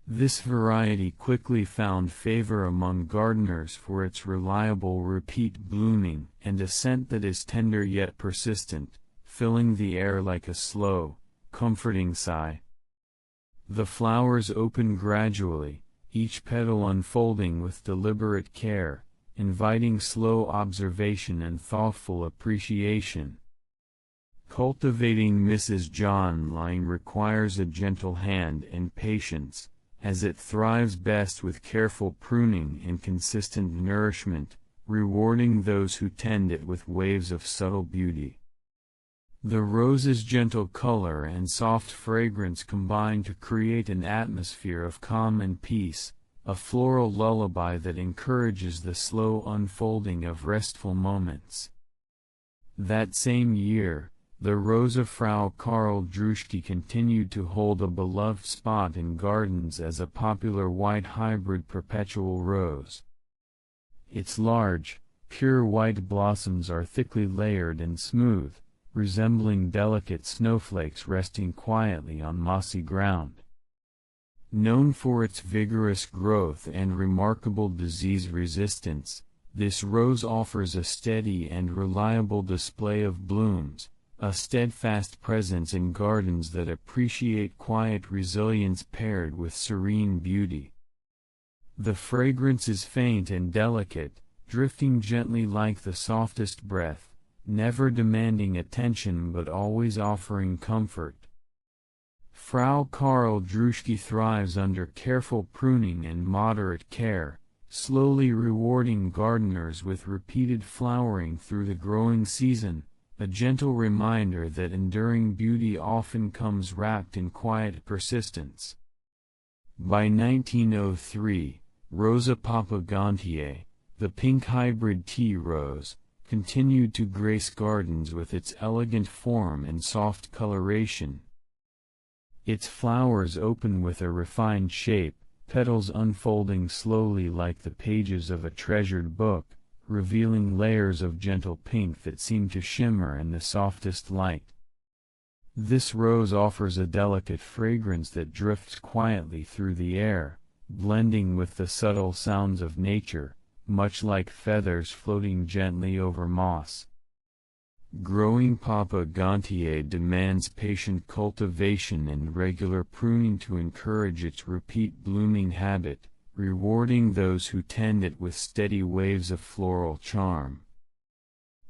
This variety quickly found favor among gardeners for its reliable repeat blooming and a scent that is tender yet persistent, filling the air like a slow, comforting sigh. The flowers open gradually, each petal unfolding with deliberate care, inviting slow observation and thoughtful appreciation. Cultivating Mrs. John line requires a gentle hand and patience, as it thrives best with careful pruning and consistent nourishment, rewarding those who tend it with waves of subtle beauty. The rose's gentle color and soft fragrance combine to create an atmosphere of calm and peace, a floral lullaby that encourages the slow unfolding of restful moments. That same year, the Rosa Frau Karl Druschke continued to hold a beloved spot in gardens as a popular white hybrid perpetual rose. Its large, pure white blossoms are thickly layered and smooth, resembling delicate snowflakes resting quietly on mossy ground. Known for its vigorous growth and remarkable disease resistance, this rose offers a steady and reliable display of blooms, a steadfast presence in gardens that appreciate quiet resilience paired with serene beauty. The fragrance is faint and delicate, drifting gently like the softest breath, never demanding attention but always offering comfort. Frau Karl Druschke thrives under careful pruning and moderate care, slowly rewarding gardeners with repeated flowering through the growing season, a gentle reminder that enduring beauty often comes wrapped in quiet persistence. By 1903, Rosa Papagantiae, the pink hybrid tea rose, continued to grace gardens with its elegant form and soft coloration. Its flowers open with a refined shape, petals unfolding slowly like the pages of a treasured book, revealing layers of gentle pink that seem to shimmer in the softest light. This rose offers a delicate fragrance that drifts quietly through the air, blending with the subtle sounds of nature, much like feathers floating gently over moss. Growing Papagantiae demands patient cultivation and regular pruning to encourage its repeat blooming habit, rewarding those who tend it with steady waves of floral charm.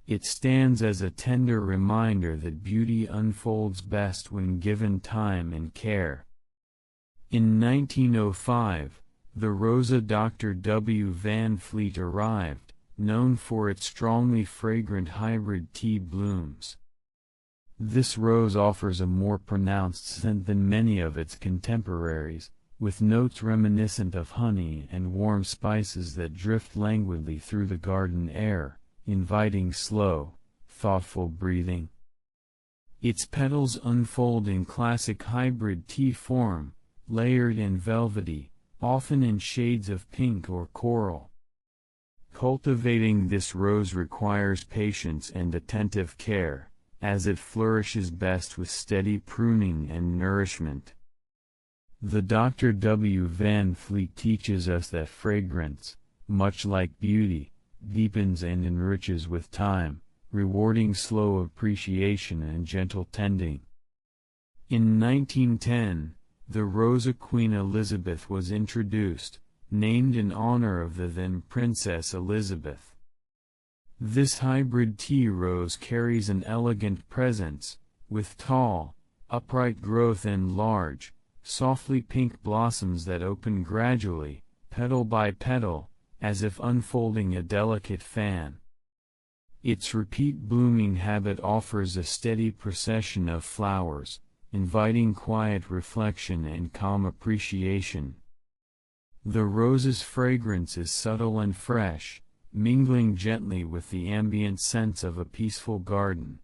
It stands as a tender reminder that beauty unfolds best when given time and care. In 1905, the Rosa Dr. W. Van Fleet arrived, known for its strongly fragrant hybrid tea blooms. This rose offers a more pronounced scent than many of its contemporaries, with notes reminiscent of honey and warm spices that drift languidly through the garden air, inviting slow, thoughtful breathing. Its petals unfold in classic hybrid tea form, layered and velvety, often in shades of pink or coral. Cultivating this rose requires patience and attentive care, as it flourishes best with steady pruning and nourishment. The Dr. W. Van Fleet teaches us that fragrance, much like beauty, deepens and enriches with time, rewarding slow appreciation and gentle tending. In 1910, the Rosa Queen Elizabeth was introduced, named in honor of the then Princess Elizabeth. This hybrid tea rose carries an elegant presence, with tall, upright growth and large, softly pink blossoms that open gradually, petal by petal, as if unfolding a delicate fan. Its repeat blooming habit offers a steady procession of flowers, inviting quiet reflection and calm appreciation. The rose's fragrance is subtle and fresh, mingling gently with the ambient scents of a peaceful garden.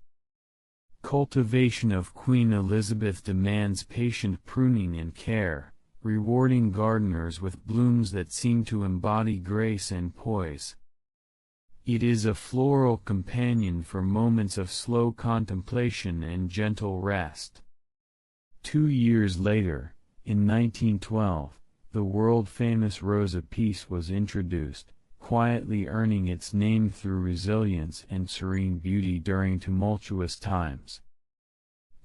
Cultivation of Queen Elizabeth demands patient pruning and care, rewarding gardeners with blooms that seem to embody grace and poise. It is a floral companion for moments of slow contemplation and gentle rest. 2 years later, in 1912, the world-famous Rosa Peace was introduced, quietly earning its name through resilience and serene beauty during tumultuous times.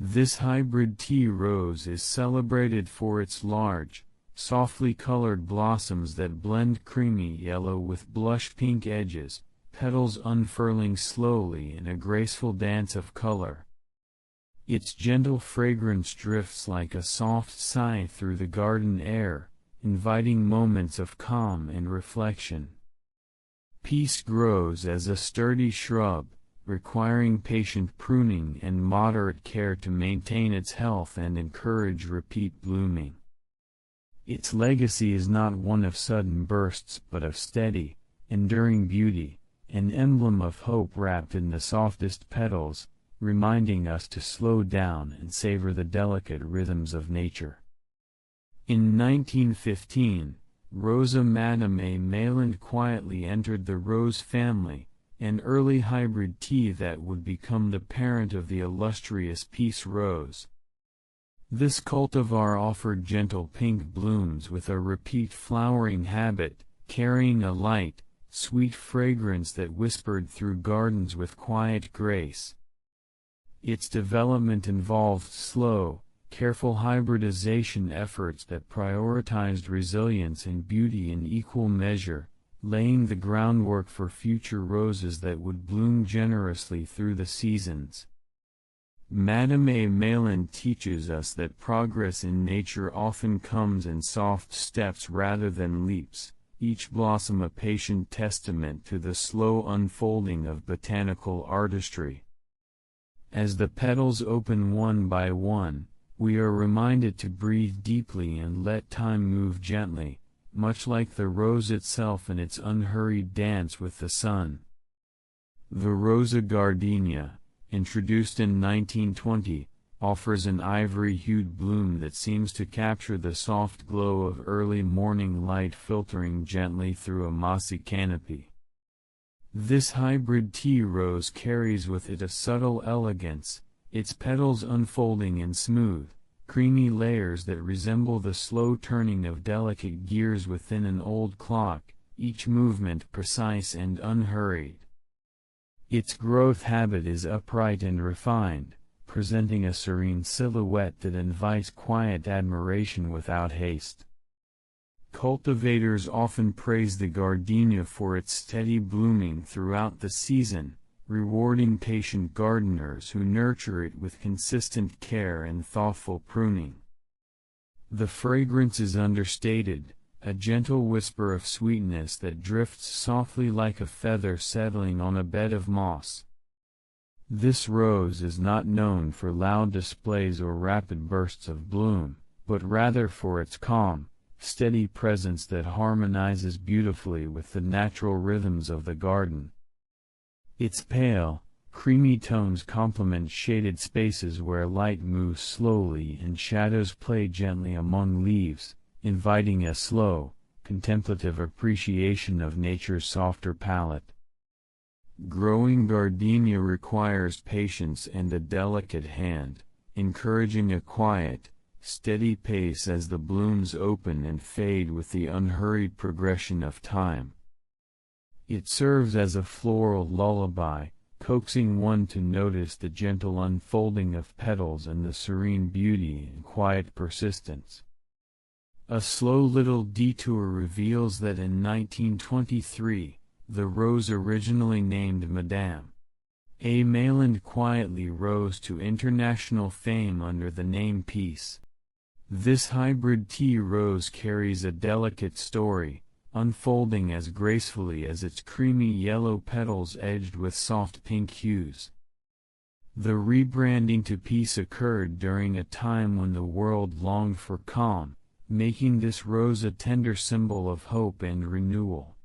This hybrid tea rose is celebrated for its large, softly colored blossoms that blend creamy yellow with blush pink edges, petals unfurling slowly in a graceful dance of color. Its gentle fragrance drifts like a soft sigh through the garden air, inviting moments of calm and reflection. Peace grows as a sturdy shrub, requiring patient pruning and moderate care to maintain its health and encourage repeat blooming. Its legacy is not one of sudden bursts but of steady, enduring beauty, an emblem of hope wrapped in the softest petals, reminding us to slow down and savor the delicate rhythms of nature. In 1915, Rosa Madame Mayland quietly entered the rose family, an early hybrid tea that would become the parent of the illustrious peace rose. This cultivar offered gentle pink blooms with a repeat flowering habit, carrying a light, sweet fragrance that whispered through gardens with quiet grace. Its development involved slow, careful hybridization efforts that prioritized resilience and beauty in equal measure, laying the groundwork for future roses that would bloom generously through the seasons. Madame A. Maland teaches us that progress in nature often comes in soft steps rather than leaps, each blossom a patient testament to the slow unfolding of botanical artistry. As the petals open one by one, we are reminded to breathe deeply and let time move gently, much like the rose itself in its unhurried dance with the sun. The Rosa gardenia, introduced in 1920, offers an ivory-hued bloom that seems to capture the soft glow of early morning light filtering gently through a mossy canopy. This hybrid tea rose carries with it a subtle elegance, its petals unfolding in smooth, creamy layers that resemble the slow turning of delicate gears within an old clock, each movement precise and unhurried. Its growth habit is upright and refined, presenting a serene silhouette that invites quiet admiration without haste. Cultivators often praise the gardenia for its steady blooming throughout the season, rewarding patient gardeners who nurture it with consistent care and thoughtful pruning. The fragrance is understated, a gentle whisper of sweetness that drifts softly like a feather settling on a bed of moss. This rose is not known for loud displays or rapid bursts of bloom, but rather for its calm, steady presence that harmonizes beautifully with the natural rhythms of the garden. Its pale, creamy tones complement shaded spaces where light moves slowly and shadows play gently among leaves, inviting a slow, contemplative appreciation of nature's softer palette. Growing gardenia requires patience and a delicate hand, encouraging a quiet, steady pace as the blooms open and fade with the unhurried progression of time. It serves as a floral lullaby, coaxing one to notice the gentle unfolding of petals and the serene beauty and quiet persistence. A slow little detour reveals that in 1923, the rose originally named Madame A. Maland quietly rose to international fame under the name Peace. This hybrid tea rose carries a delicate story, unfolding as gracefully as its creamy yellow petals edged with soft pink hues. The rebranding to Peace occurred during a time when the world longed for calm, making this rose a tender symbol of hope and renewal.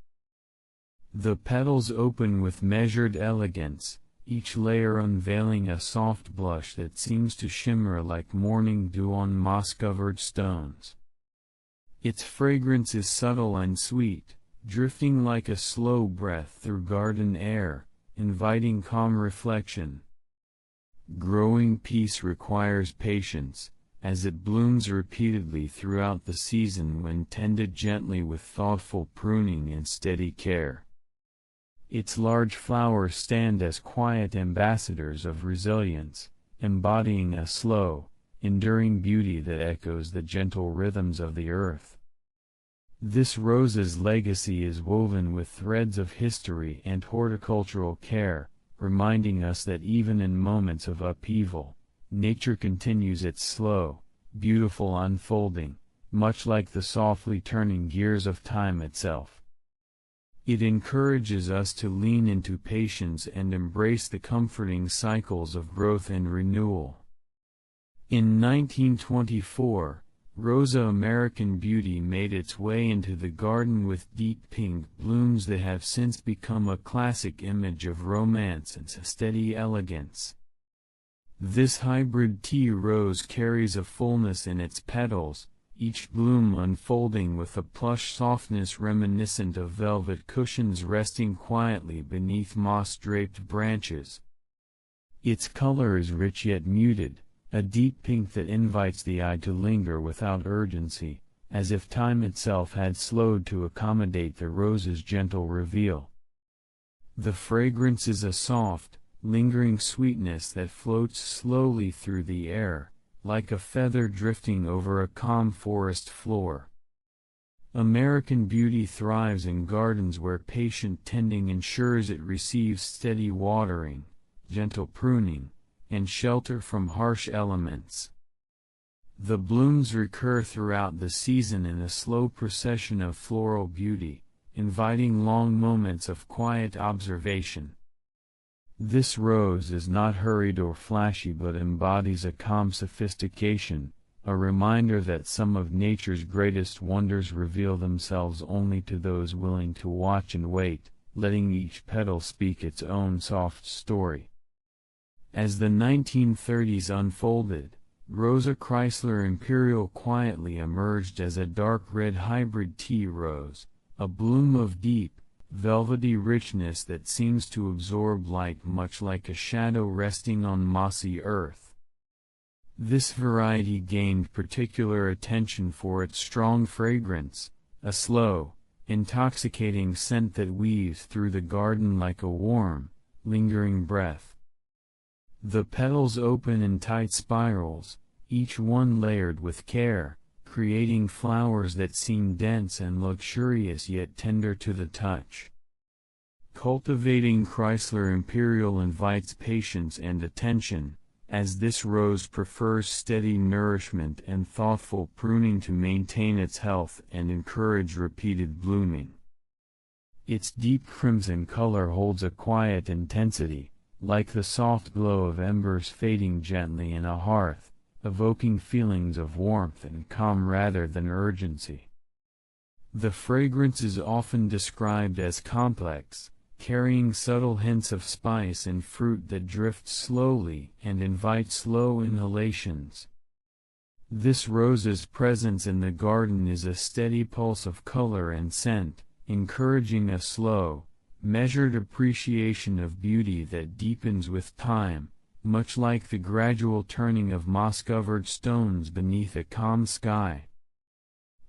The petals open with measured elegance, each layer unveiling a soft blush that seems to shimmer like morning dew on moss-covered stones. Its fragrance is subtle and sweet, drifting like a slow breath through garden air, inviting calm reflection. Growing peace requires patience, as it blooms repeatedly throughout the season when tended gently with thoughtful pruning and steady care. Its large flowers stand as quiet ambassadors of resilience, embodying a slow, enduring beauty that echoes the gentle rhythms of the earth. This rose's legacy is woven with threads of history and horticultural care, reminding us that even in moments of upheaval, nature continues its slow, beautiful unfolding, much like the softly turning gears of time itself. It encourages us to lean into patience and embrace the comforting cycles of growth and renewal. In 1924, Rosa American Beauty made its way into the garden with deep pink blooms that have since become a classic image of romance and steady elegance. This hybrid tea rose carries a fullness in its petals, each bloom unfolding with a plush softness reminiscent of velvet cushions resting quietly beneath moss-draped branches. Its color is rich yet muted, a deep pink that invites the eye to linger without urgency, as if time itself had slowed to accommodate the rose's gentle reveal. The fragrance is a soft, lingering sweetness that floats slowly through the air, like a feather drifting over a calm forest floor. American beauty thrives in gardens where patient tending ensures it receives steady watering, gentle pruning, and shelter from harsh elements. The blooms recur throughout the season in a slow procession of floral beauty, inviting long moments of quiet observation. This rose is not hurried or flashy but embodies a calm sophistication, a reminder that some of nature's greatest wonders reveal themselves only to those willing to watch and wait, letting each petal speak its own soft story. As the 1930s unfolded, Rosa Chrysler Imperial quietly emerged as a dark red hybrid tea rose, a bloom of deep, velvety richness that seems to absorb light much like a shadow resting on mossy earth. This variety gained particular attention for its strong fragrance, a slow, intoxicating scent that weaves through the garden like a warm, lingering breath. The petals open in tight spirals, each one layered with care, creating flowers that seem dense and luxurious yet tender to the touch. Cultivating Chrysler Imperial invites patience and attention, as this rose prefers steady nourishment and thoughtful pruning to maintain its health and encourage repeated blooming. Its deep crimson color holds a quiet intensity, like the soft glow of embers fading gently in a hearth, evoking feelings of warmth and calm rather than urgency. The fragrance is often described as complex, carrying subtle hints of spice and fruit that drift slowly and invite slow inhalations. This rose's presence in the garden is a steady pulse of color and scent, encouraging a slow, measured appreciation of beauty that deepens with time, much like the gradual turning of moss-covered stones beneath a calm sky.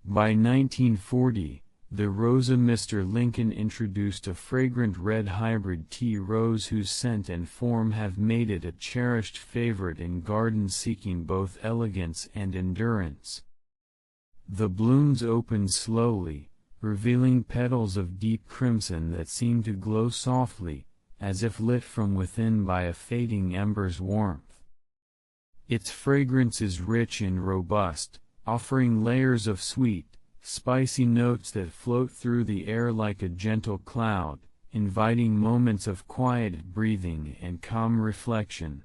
By 1940, the Rosa Mr. Lincoln introduced a fragrant red hybrid tea rose whose scent and form have made it a cherished favorite in gardens seeking both elegance and endurance. The blooms open slowly, revealing petals of deep crimson that seem to glow softly, as if lit from within by a fading ember's warmth. Its fragrance is rich and robust, offering layers of sweet, spicy notes that float through the air like a gentle cloud, inviting moments of quiet breathing and calm reflection.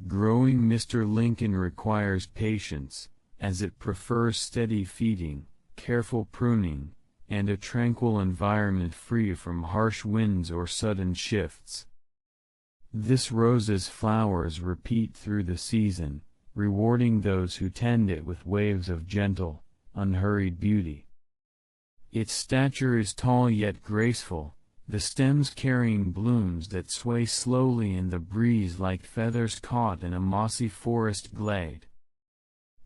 Growing Mr. Lincoln requires patience, as it prefers steady feeding, careful pruning, and a tranquil environment free from harsh winds or sudden shifts. This rose's flowers repeat through the season, rewarding those who tend it with waves of gentle, unhurried beauty. Its stature is tall yet graceful, the stems carrying blooms that sway slowly in the breeze like feathers caught in a mossy forest glade.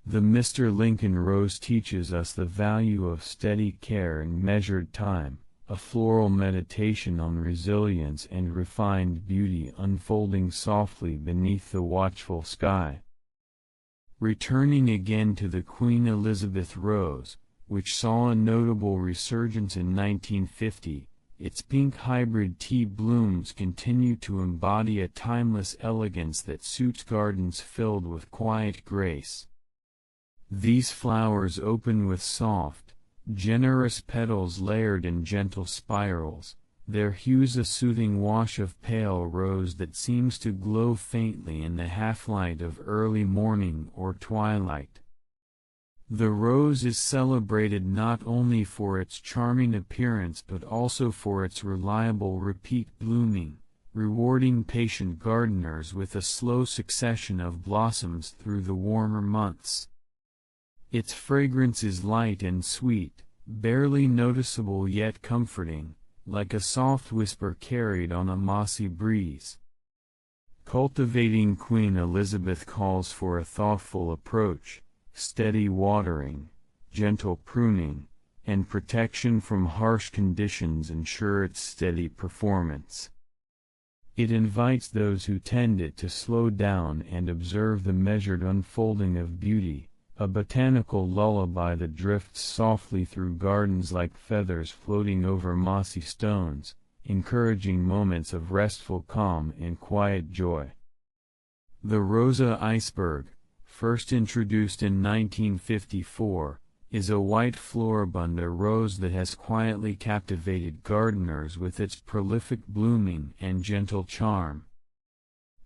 The Mr. Lincoln rose teaches us the value of steady care and measured time, a floral meditation on resilience and refined beauty unfolding softly beneath the watchful sky. Returning again to the Queen Elizabeth rose, which saw a notable resurgence in 1950, its pink hybrid tea blooms continue to embody a timeless elegance that suits gardens filled with quiet grace. These flowers open with soft, generous petals layered in gentle spirals, their hues a soothing wash of pale rose that seems to glow faintly in the half-light of early morning or twilight. The rose is celebrated not only for its charming appearance but also for its reliable repeat blooming, rewarding patient gardeners with a slow succession of blossoms through the warmer months. Its fragrance is light and sweet, barely noticeable yet comforting, like a soft whisper carried on a mossy breeze. Cultivating Queen Elizabeth calls for a thoughtful approach, steady watering, gentle pruning, and protection from harsh conditions ensure its steady performance. It invites those who tend it to slow down and observe the measured unfolding of beauty, a botanical lullaby that drifts softly through gardens like feathers floating over mossy stones, encouraging moments of restful calm and quiet joy. The Rosa iceberg, first introduced in 1954, is a white floribunda rose that has quietly captivated gardeners with its prolific blooming and gentle charm.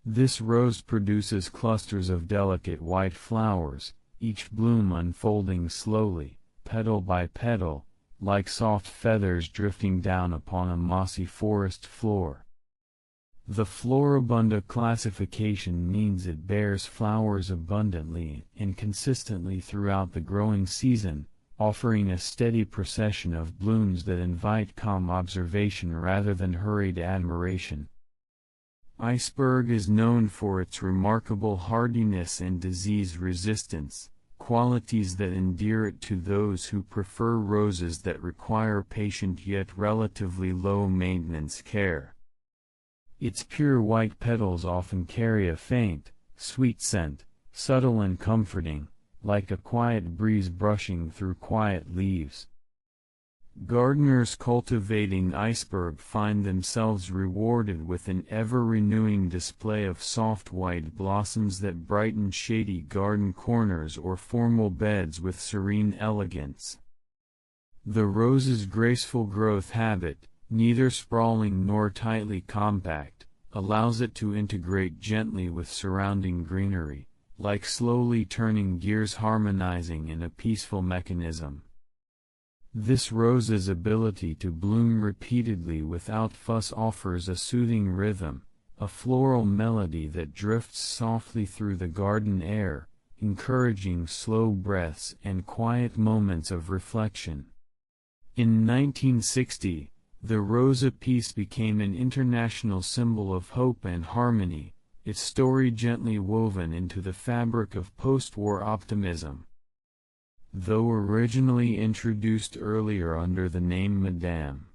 This rose produces clusters of delicate white flowers, each bloom unfolding slowly, petal by petal, like soft feathers drifting down upon a mossy forest floor. The floribunda classification means it bears flowers abundantly and consistently throughout the growing season, offering a steady procession of blooms that invite calm observation rather than hurried admiration. Iceberg is known for its remarkable hardiness and disease resistance, qualities that endear it to those who prefer roses that require patient yet relatively low maintenance care. Its pure white petals often carry a faint, sweet scent, subtle and comforting, like a quiet breeze brushing through quiet leaves. Gardeners cultivating iceberg find themselves rewarded with an ever-renewing display of soft white blossoms that brighten shady garden corners or formal beds with serene elegance. The rose's graceful growth habit, neither sprawling nor tightly compact, allows it to integrate gently with surrounding greenery, like slowly turning gears harmonizing in a peaceful mechanism. This rose's ability to bloom repeatedly without fuss offers a soothing rhythm, a floral melody that drifts softly through the garden air, encouraging slow breaths and quiet moments of reflection. In 1960, the Rosa piece became an international symbol of hope and harmony, its story gently woven into the fabric of post-war optimism. Though originally introduced earlier under the name Madame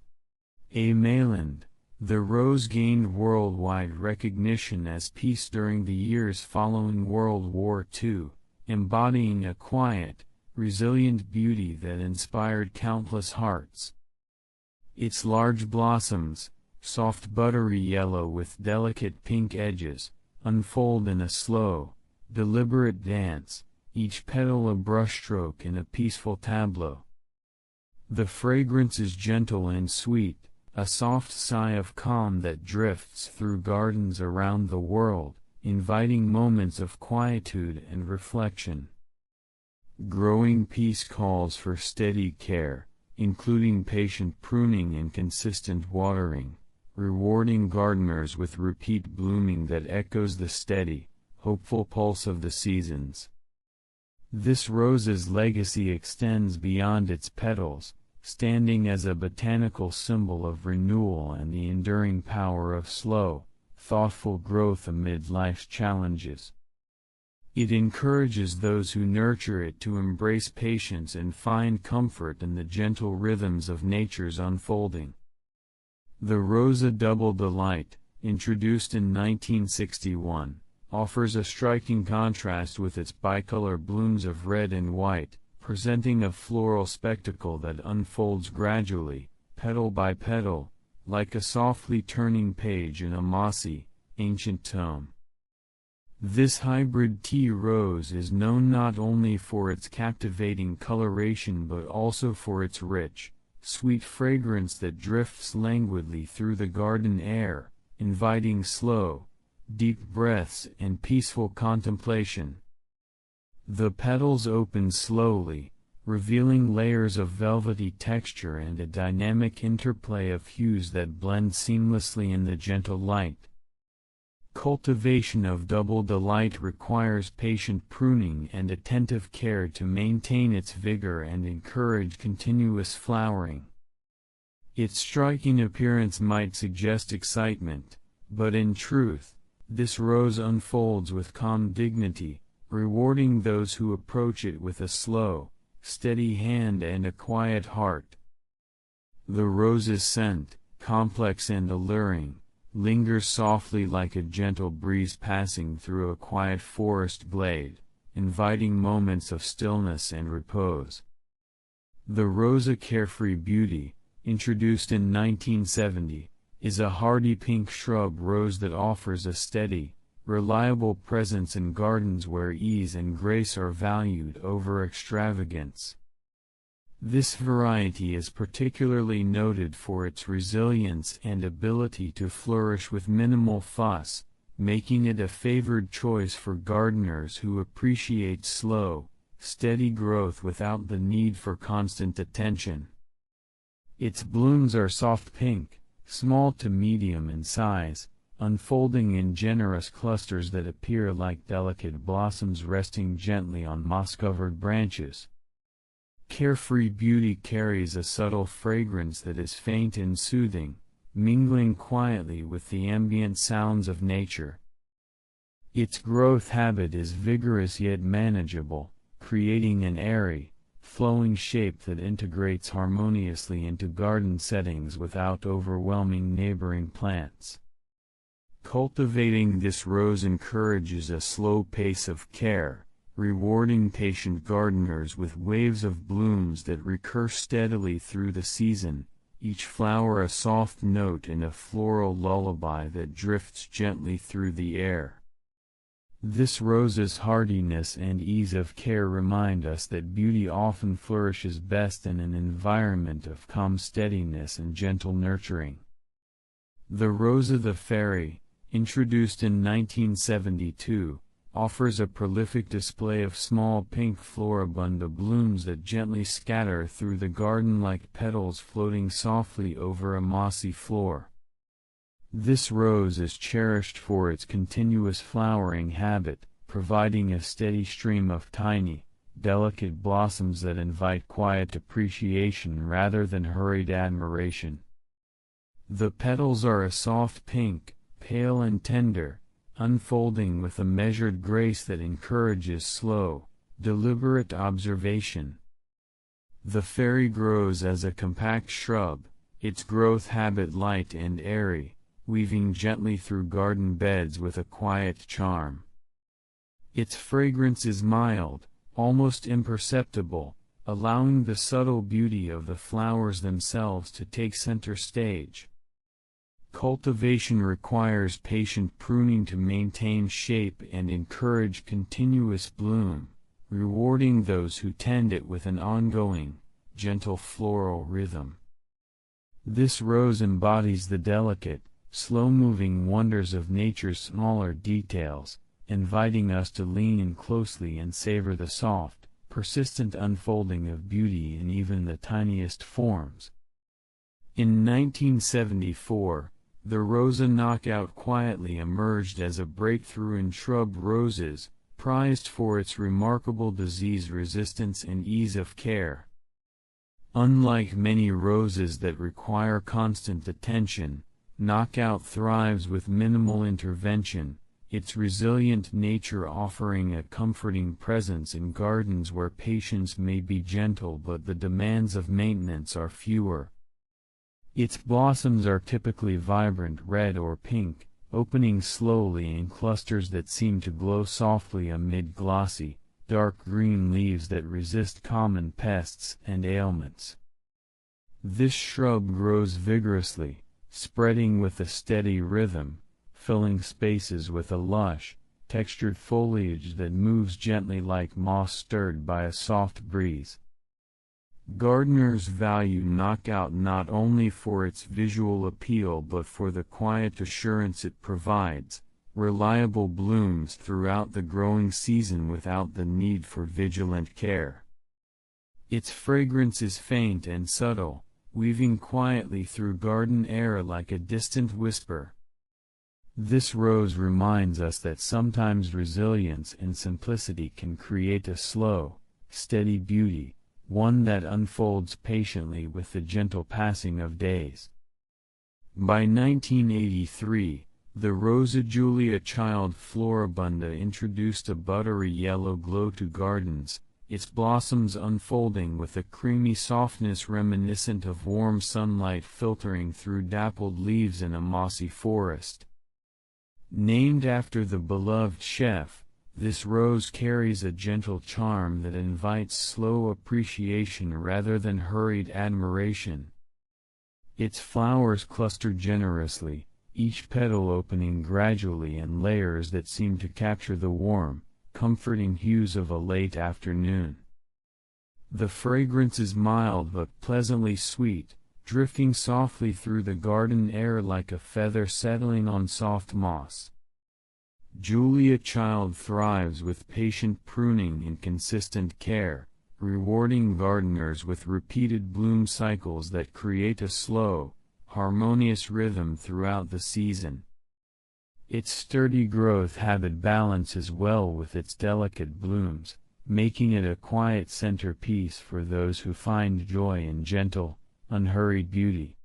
A. Mayland, the rose gained worldwide recognition as piece during the years following World War II, embodying a quiet, resilient beauty that inspired countless hearts. Its large blossoms, soft buttery yellow with delicate pink edges, unfold in a slow, deliberate dance, each petal a brushstroke in a peaceful tableau. The fragrance is gentle and sweet, a soft sigh of calm that drifts through gardens around the world, inviting moments of quietude and reflection. Growing peace calls for steady care, including patient pruning and consistent watering, rewarding gardeners with repeat blooming that echoes the steady, hopeful pulse of the seasons. This rose's legacy extends beyond its petals, standing as a botanical symbol of renewal and the enduring power of slow, thoughtful growth amid life's challenges. It encourages those who nurture it to embrace patience and find comfort in the gentle rhythms of nature's unfolding. The Rosa Double Delight, introduced in 1961, offers a striking contrast with its bicolor blooms of red and white, presenting a floral spectacle that unfolds gradually, petal by petal, like a softly turning page in a mossy, ancient tome. This hybrid tea rose is known not only for its captivating coloration but also for its rich, sweet fragrance that drifts languidly through the garden air, inviting slow, deep breaths and peaceful contemplation. The petals open slowly, revealing layers of velvety texture and a dynamic interplay of hues that blend seamlessly in the gentle light. Cultivation of Double Delight requires patient pruning and attentive care to maintain its vigor and encourage continuous flowering. Its striking appearance might suggest excitement, but in truth, this rose unfolds with calm dignity, rewarding those who approach it with a slow, steady hand and a quiet heart. The rose's scent, complex and alluring, lingers softly like a gentle breeze passing through a quiet forest glade, inviting moments of stillness and repose. The Rosa Carefree Beauty, introduced in 1970, is a hardy pink shrub rose that offers a steady, reliable presence in gardens where ease and grace are valued over extravagance. This variety is particularly noted for its resilience and ability to flourish with minimal fuss, making it a favored choice for gardeners who appreciate slow, steady growth without the need for constant attention. Its blooms are soft pink, small to medium in size, unfolding in generous clusters that appear like delicate blossoms resting gently on moss-covered branches. Carefree Beauty carries a subtle fragrance that is faint and soothing, mingling quietly with the ambient sounds of nature. Its growth habit is vigorous yet manageable, creating an airy, flowing shape that integrates harmoniously into garden settings without overwhelming neighboring plants. Cultivating this rose encourages a slow pace of care, rewarding patient gardeners with waves of blooms that recur steadily through the season, each flower a soft note in a floral lullaby that drifts gently through the air. This rose's hardiness and ease of care remind us that beauty often flourishes best in an environment of calm steadiness and gentle nurturing. The Rosa the Fairy, introduced in 1972, offers a prolific display of small pink floribunda blooms that gently scatter through the garden like petals floating softly over a mossy floor. This rose is cherished for its continuous flowering habit, providing a steady stream of tiny, delicate blossoms that invite quiet appreciation rather than hurried admiration. The petals are a soft pink, pale and tender, unfolding with a measured grace that encourages slow, deliberate observation. The fairy grows as a compact shrub, its growth habit light and airy, weaving gently through garden beds with a quiet charm. Its fragrance is mild, almost imperceptible, allowing the subtle beauty of the flowers themselves to take center stage. Cultivation requires patient pruning to maintain shape and encourage continuous bloom, rewarding those who tend it with an ongoing, gentle floral rhythm. This rose embodies the delicate, slow-moving wonders of nature's smaller details, inviting us to lean in closely and savor the soft, persistent unfolding of beauty in even the tiniest forms. In 1974, the Rosa Knockout quietly emerged as a breakthrough in shrub roses, prized for its remarkable disease resistance and ease of care. Unlike many roses that require constant attention, Knockout thrives with minimal intervention, its resilient nature offering a comforting presence in gardens where patience may be gentle but the demands of maintenance are fewer. Its blossoms are typically vibrant red or pink, opening slowly in clusters that seem to glow softly amid glossy, dark green leaves that resist common pests and ailments. This shrub grows vigorously, spreading with a steady rhythm, filling spaces with a lush, textured foliage that moves gently like moss stirred by a soft breeze. Gardeners value Knockout not only for its visual appeal but for the quiet assurance it provides, reliable blooms throughout the growing season without the need for vigilant care. Its fragrance is faint and subtle, weaving quietly through garden air like a distant whisper. This rose reminds us that sometimes resilience and simplicity can create a slow, steady beauty, one that unfolds patiently with the gentle passing of days. By 1983, the Rosa Julia Child Floribunda introduced a buttery yellow glow to gardens, its blossoms unfolding with a creamy softness reminiscent of warm sunlight filtering through dappled leaves in a mossy forest. Named after the beloved chef, this rose carries a gentle charm that invites slow appreciation rather than hurried admiration. Its flowers cluster generously, each petal opening gradually in layers that seem to capture the warm, comforting hues of a late afternoon. The fragrance is mild but pleasantly sweet, drifting softly through the garden air like a feather settling on soft moss. Julia Child thrives with patient pruning and consistent care, rewarding gardeners with repeated bloom cycles that create a slow, harmonious rhythm throughout the season. Its sturdy growth habit balances well with its delicate blooms, making it a quiet centerpiece for those who find joy in gentle, unhurried beauty.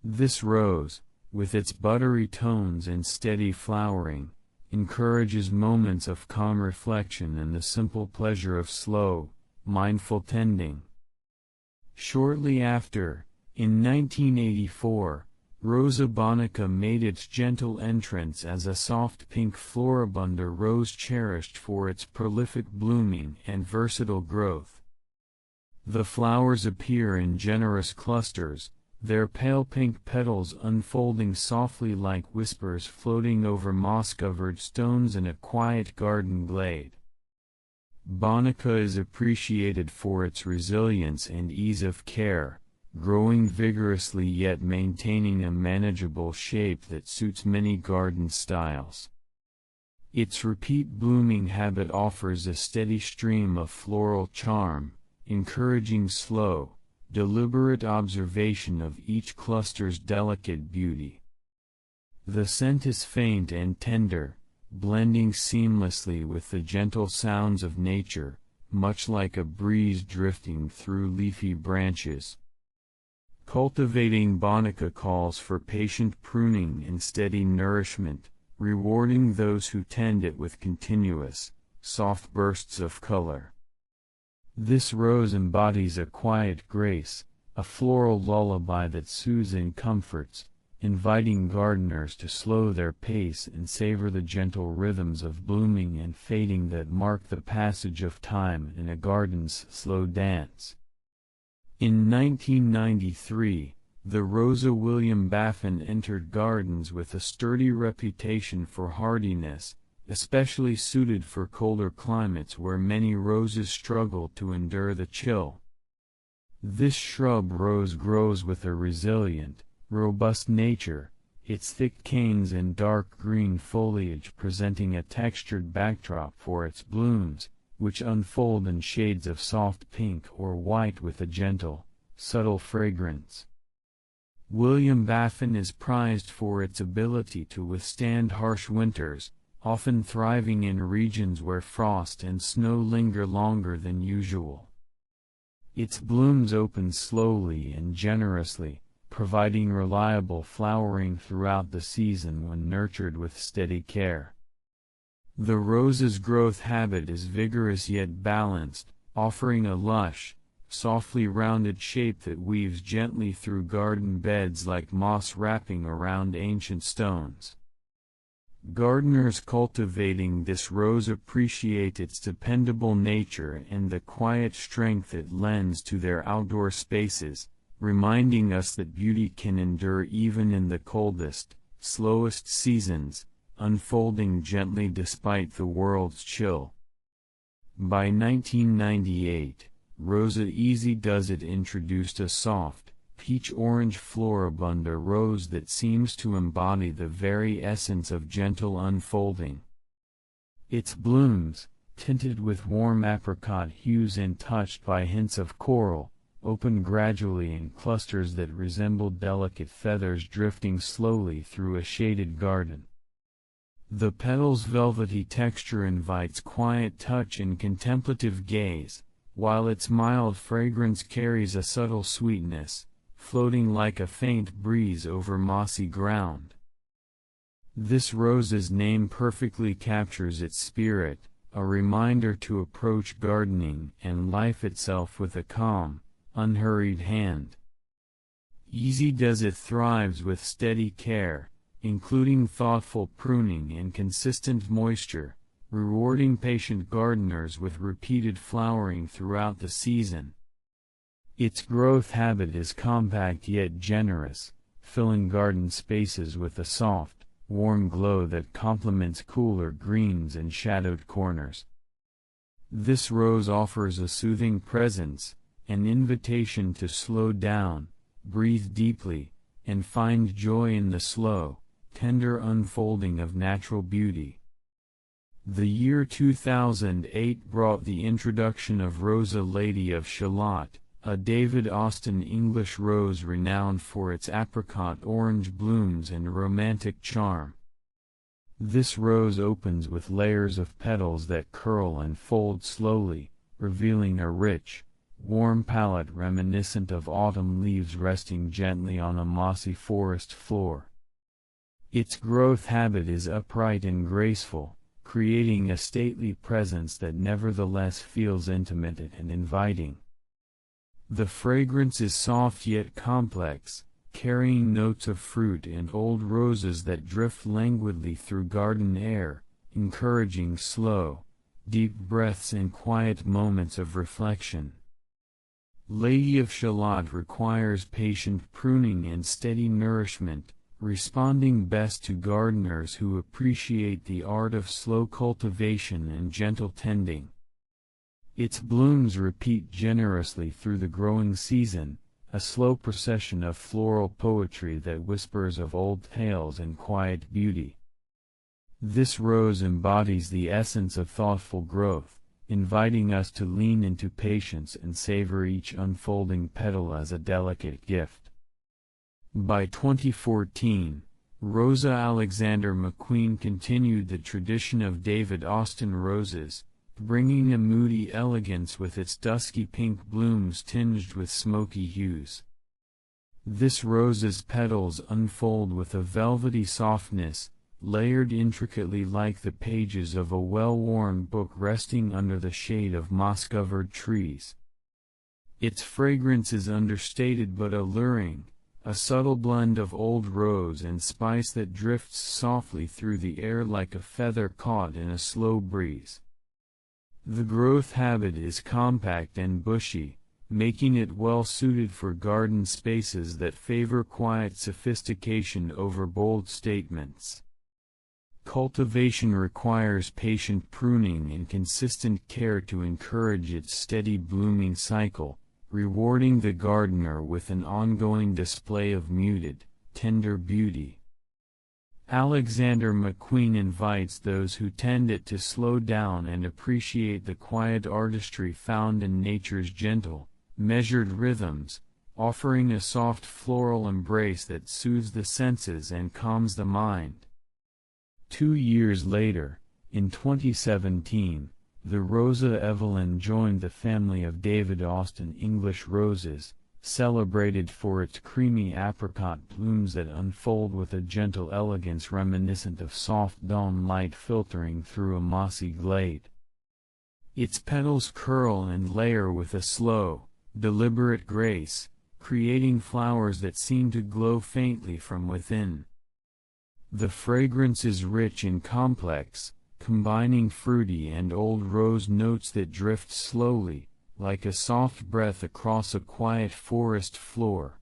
This rose, with its buttery tones and steady flowering, encourages moments of calm reflection and the simple pleasure of slow, mindful tending. Shortly after, in 1984, Rosa bonica made its gentle entrance as a soft pink floribunda rose cherished for its prolific blooming and versatile growth. The flowers appear in generous clusters, their pale pink petals unfolding softly like whispers floating over moss-covered stones in a quiet garden glade. Bonica is appreciated for its resilience and ease of care, growing vigorously yet maintaining a manageable shape that suits many garden styles. Its repeat blooming habit offers a steady stream of floral charm, encouraging slow, deliberate observation of each cluster's delicate beauty. The scent is faint and tender, blending seamlessly with the gentle sounds of nature, much like a breeze drifting through leafy branches. Cultivating bonica calls for patient pruning and steady nourishment, rewarding those who tend it with continuous, soft bursts of color. This rose embodies a quiet grace, a floral lullaby that soothes and comforts, inviting gardeners to slow their pace and savor the gentle rhythms of blooming and fading that mark the passage of time in a garden's slow dance. In 1993, the Rosa William Baffin entered gardens with a sturdy reputation for hardiness, especially suited for colder climates where many roses struggle to endure the chill. This shrub rose grows with a resilient, robust nature, its thick canes and dark green foliage presenting a textured backdrop for its blooms, which unfold in shades of soft pink or white with a gentle, subtle fragrance. William Baffin is prized for its ability to withstand harsh winters, often thriving in regions where frost and snow linger longer than usual. Its blooms open slowly and generously, providing reliable flowering throughout the season when nurtured with steady care. The rose's growth habit is vigorous yet balanced, offering a lush, softly rounded shape that weaves gently through garden beds like moss wrapping around ancient stones. Gardeners cultivating this rose appreciate its dependable nature and the quiet strength it lends to their outdoor spaces, reminding us that beauty can endure even in the coldest, slowest seasons, unfolding gently despite the world's chill. By 1998, Rosa Easy Does It introduced a soft, peach-orange floribunda rose that seems to embody the very essence of gentle unfolding. Its blooms, tinted with warm apricot hues and touched by hints of coral, open gradually in clusters that resemble delicate feathers drifting slowly through a shaded garden. The petal's velvety texture invites quiet touch and contemplative gaze, while its mild fragrance carries a subtle sweetness, floating like a faint breeze over mossy ground. This rose's name perfectly captures its spirit, a reminder to approach gardening and life itself with a calm, unhurried hand. Easy Does It thrives with steady care, including thoughtful pruning and consistent moisture, rewarding patient gardeners with repeated flowering throughout the season. Its growth habit is compact yet generous, filling garden spaces with a soft, warm glow that complements cooler greens and shadowed corners. This rose offers a soothing presence, an invitation to slow down, breathe deeply, and find joy in the slow, tender unfolding of natural beauty. The year 2008 brought the introduction of Rosa Lady of Shalott, a David Austin English rose renowned for its apricot orange blooms and romantic charm. This rose opens with layers of petals that curl and fold slowly, revealing a rich, warm palette reminiscent of autumn leaves resting gently on a mossy forest floor. Its growth habit is upright and graceful, creating a stately presence that nevertheless feels intimate and inviting. The fragrance is soft yet complex, carrying notes of fruit and old roses that drift languidly through garden air, encouraging slow, deep breaths and quiet moments of reflection. Lady of Shalott requires patient pruning and steady nourishment, responding best to gardeners who appreciate the art of slow cultivation and gentle tending. Its blooms repeat generously through the growing season, a slow procession of floral poetry that whispers of old tales and quiet beauty. This rose embodies the essence of thoughtful growth, inviting us to lean into patience and savor each unfolding petal as a delicate gift. By 2014, Rosa Alexander McQueen continued the tradition of David Austin roses, bringing a moody elegance with its dusky pink blooms tinged with smoky hues. This rose's petals unfold with a velvety softness, layered intricately like the pages of a well-worn book resting under the shade of moss-covered trees. Its fragrance is understated but alluring, a subtle blend of old rose and spice that drifts softly through the air like a feather caught in a slow breeze. The growth habit is compact and bushy, making it well suited for garden spaces that favor quiet sophistication over bold statements. Cultivation requires patient pruning and consistent care to encourage its steady blooming cycle, rewarding the gardener with an ongoing display of muted, tender beauty. Alexander McQueen invites those who tend it to slow down and appreciate the quiet artistry found in nature's gentle, measured rhythms, offering a soft floral embrace that soothes the senses and calms the mind. 2 years later, in 2017, the Rosa Evelyn joined the family of David Austin English roses, celebrated for its creamy apricot blooms that unfold with a gentle elegance reminiscent of soft dawn light filtering through a mossy glade. Its petals curl and layer with a slow, deliberate grace, creating flowers that seem to glow faintly from within. The fragrance is rich and complex, combining fruity and old rose notes that drift slowly, like a soft breath across a quiet forest floor.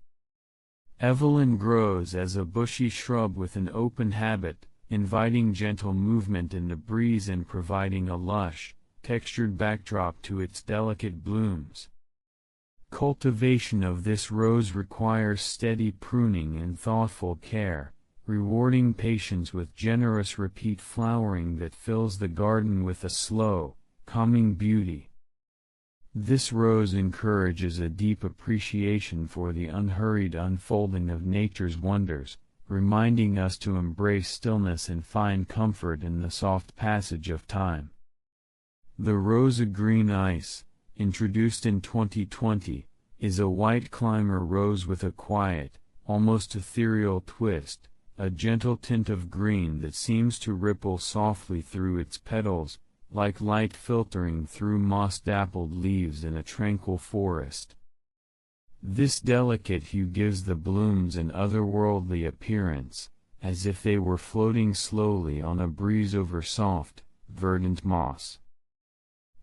Evelyn grows as a bushy shrub with an open habit, inviting gentle movement in the breeze and providing a lush, textured backdrop to its delicate blooms. Cultivation of this rose requires steady pruning and thoughtful care, rewarding patience with generous repeat flowering that fills the garden with a slow, calming beauty. This rose encourages a deep appreciation for the unhurried unfolding of nature's wonders, reminding us to embrace stillness and find comfort in the soft passage of time. The Rosa Green Ice, introduced in 2020, is a white climber rose with a quiet, almost ethereal twist, a gentle tint of green that seems to ripple softly through its petals, like light filtering through moss-dappled leaves in a tranquil forest. This delicate hue gives the blooms an otherworldly appearance, as if they were floating slowly on a breeze over soft, verdant moss.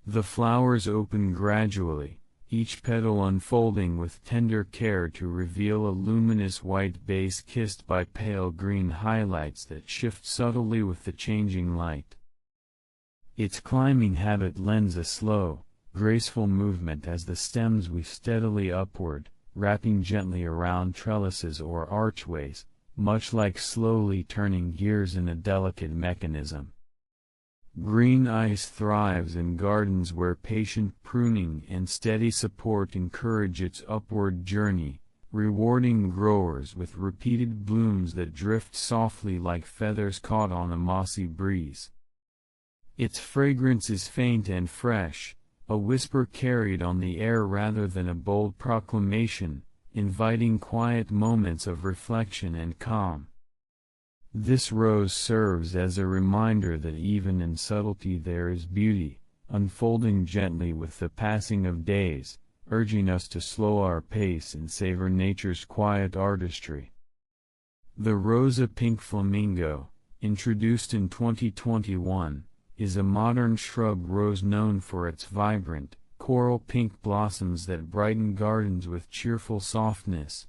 The flowers open gradually, each petal unfolding with tender care to reveal a luminous white base kissed by pale green highlights that shift subtly with the changing light. Its climbing habit lends a slow, graceful movement as the stems weave steadily upward, wrapping gently around trellises or archways, much like slowly turning gears in a delicate mechanism. Green ice thrives in gardens where patient pruning and steady support encourage its upward journey, rewarding growers with repeated blooms that drift softly like feathers caught on a mossy breeze. Its fragrance is faint and fresh, a whisper carried on the air rather than a bold proclamation, inviting quiet moments of reflection and calm. This rose serves as a reminder that even in subtlety there is beauty, unfolding gently with the passing of days, urging us to slow our pace and savor nature's quiet artistry. The Rosa Pink Flamingo, introduced in 2021, is a modern shrub rose known for its vibrant, coral pink blossoms that brighten gardens with cheerful softness.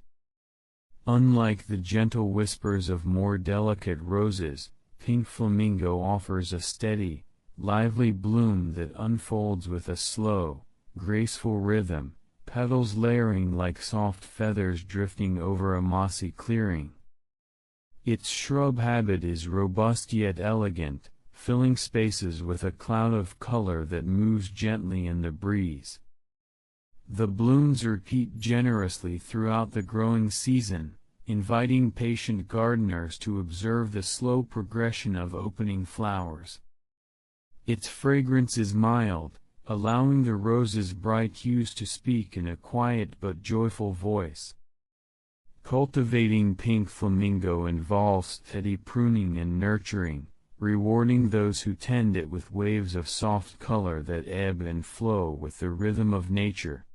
Unlike the gentle whispers of more delicate roses, pink flamingo offers a steady, lively bloom that unfolds with a slow, graceful rhythm, petals layering like soft feathers drifting over a mossy clearing. Its shrub habit is robust yet elegant, filling spaces with a cloud of color that moves gently in the breeze. The blooms repeat generously throughout the growing season, inviting patient gardeners to observe the slow progression of opening flowers. Its fragrance is mild, allowing the rose's bright hues to speak in a quiet but joyful voice. Cultivating pink flamingo involves steady pruning and nurturing, rewarding those who tend it with waves of soft color that ebb and flow with the rhythm of nature.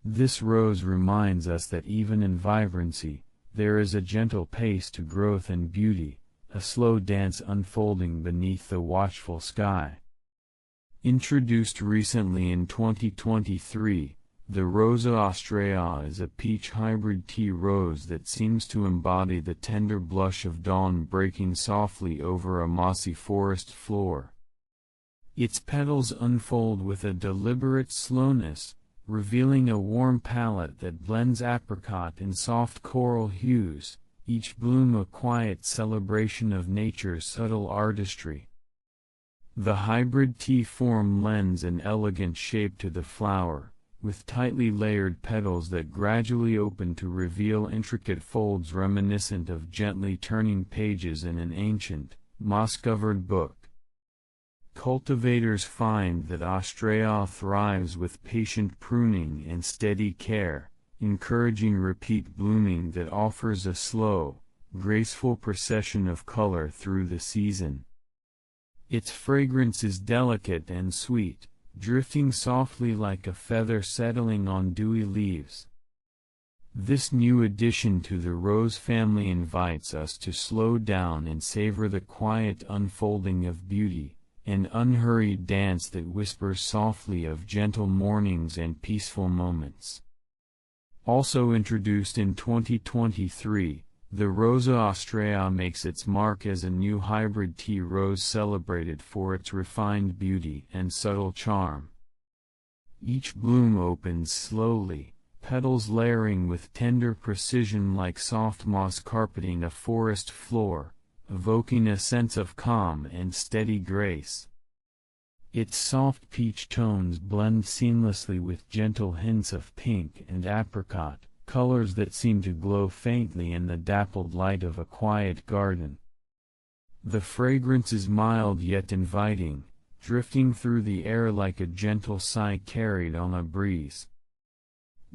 This rose reminds us that even in vibrancy, there is a gentle pace to growth and beauty, a slow dance unfolding beneath the watchful sky. Introduced recently in 2023, the Rosa Austraea is a peach hybrid tea rose that seems to embody the tender blush of dawn breaking softly over a mossy forest floor. Its petals unfold with a deliberate slowness, revealing a warm palette that blends apricot and soft coral hues, each bloom a quiet celebration of nature's subtle artistry. The hybrid tea form lends an elegant shape to the flower, with tightly layered petals that gradually open to reveal intricate folds reminiscent of gently turning pages in an ancient, moss-covered book. Cultivators find that Austraea thrives with patient pruning and steady care, encouraging repeat blooming that offers a slow, graceful procession of color through the season. Its fragrance is delicate and sweet, drifting softly like a feather settling on dewy leaves. This new addition to the rose family invites us to slow down and savor the quiet unfolding of beauty, an unhurried dance that whispers softly of gentle mornings and peaceful moments. Also introduced in 2023, the Rosa Austraea makes its mark as a new hybrid tea rose celebrated for its refined beauty and subtle charm. Each bloom opens slowly, petals layering with tender precision like soft moss carpeting a forest floor, evoking a sense of calm and steady grace. Its soft peach tones blend seamlessly with gentle hints of pink and apricot, colors that seem to glow faintly in the dappled light of a quiet garden. The fragrance is mild yet inviting, drifting through the air like a gentle sigh carried on a breeze.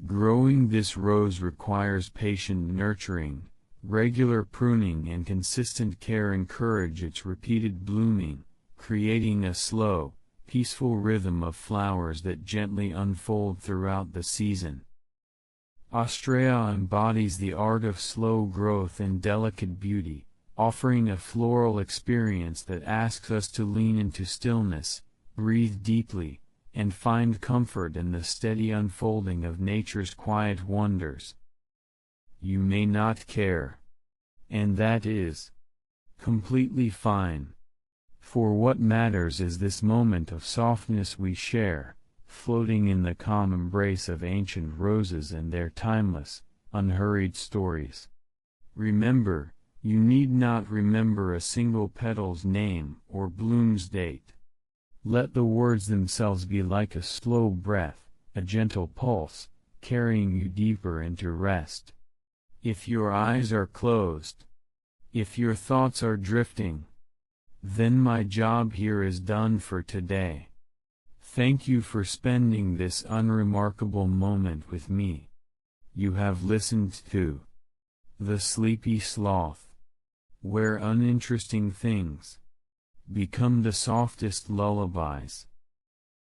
Growing this rose requires patient nurturing, regular pruning and consistent care encourage its repeated blooming, creating a slow, peaceful rhythm of flowers that gently unfold throughout the season. Austraea embodies the art of slow growth and delicate beauty, offering a floral experience that asks us to lean into stillness, breathe deeply, and find comfort in the steady unfolding of nature's quiet wonders. You may not care. And that is completely fine. For what matters is this moment of softness we share, floating in the calm embrace of ancient roses and their timeless, unhurried stories. Remember, you need not remember a single petal's name or bloom's date. Let the words themselves be like a slow breath, a gentle pulse, carrying you deeper into rest. If your eyes are closed, if your thoughts are drifting, then my job here is done for today. Thank you for spending this unremarkable moment with me. You have listened to The Sleepy Sloth, where uninteresting things become the softest lullabies.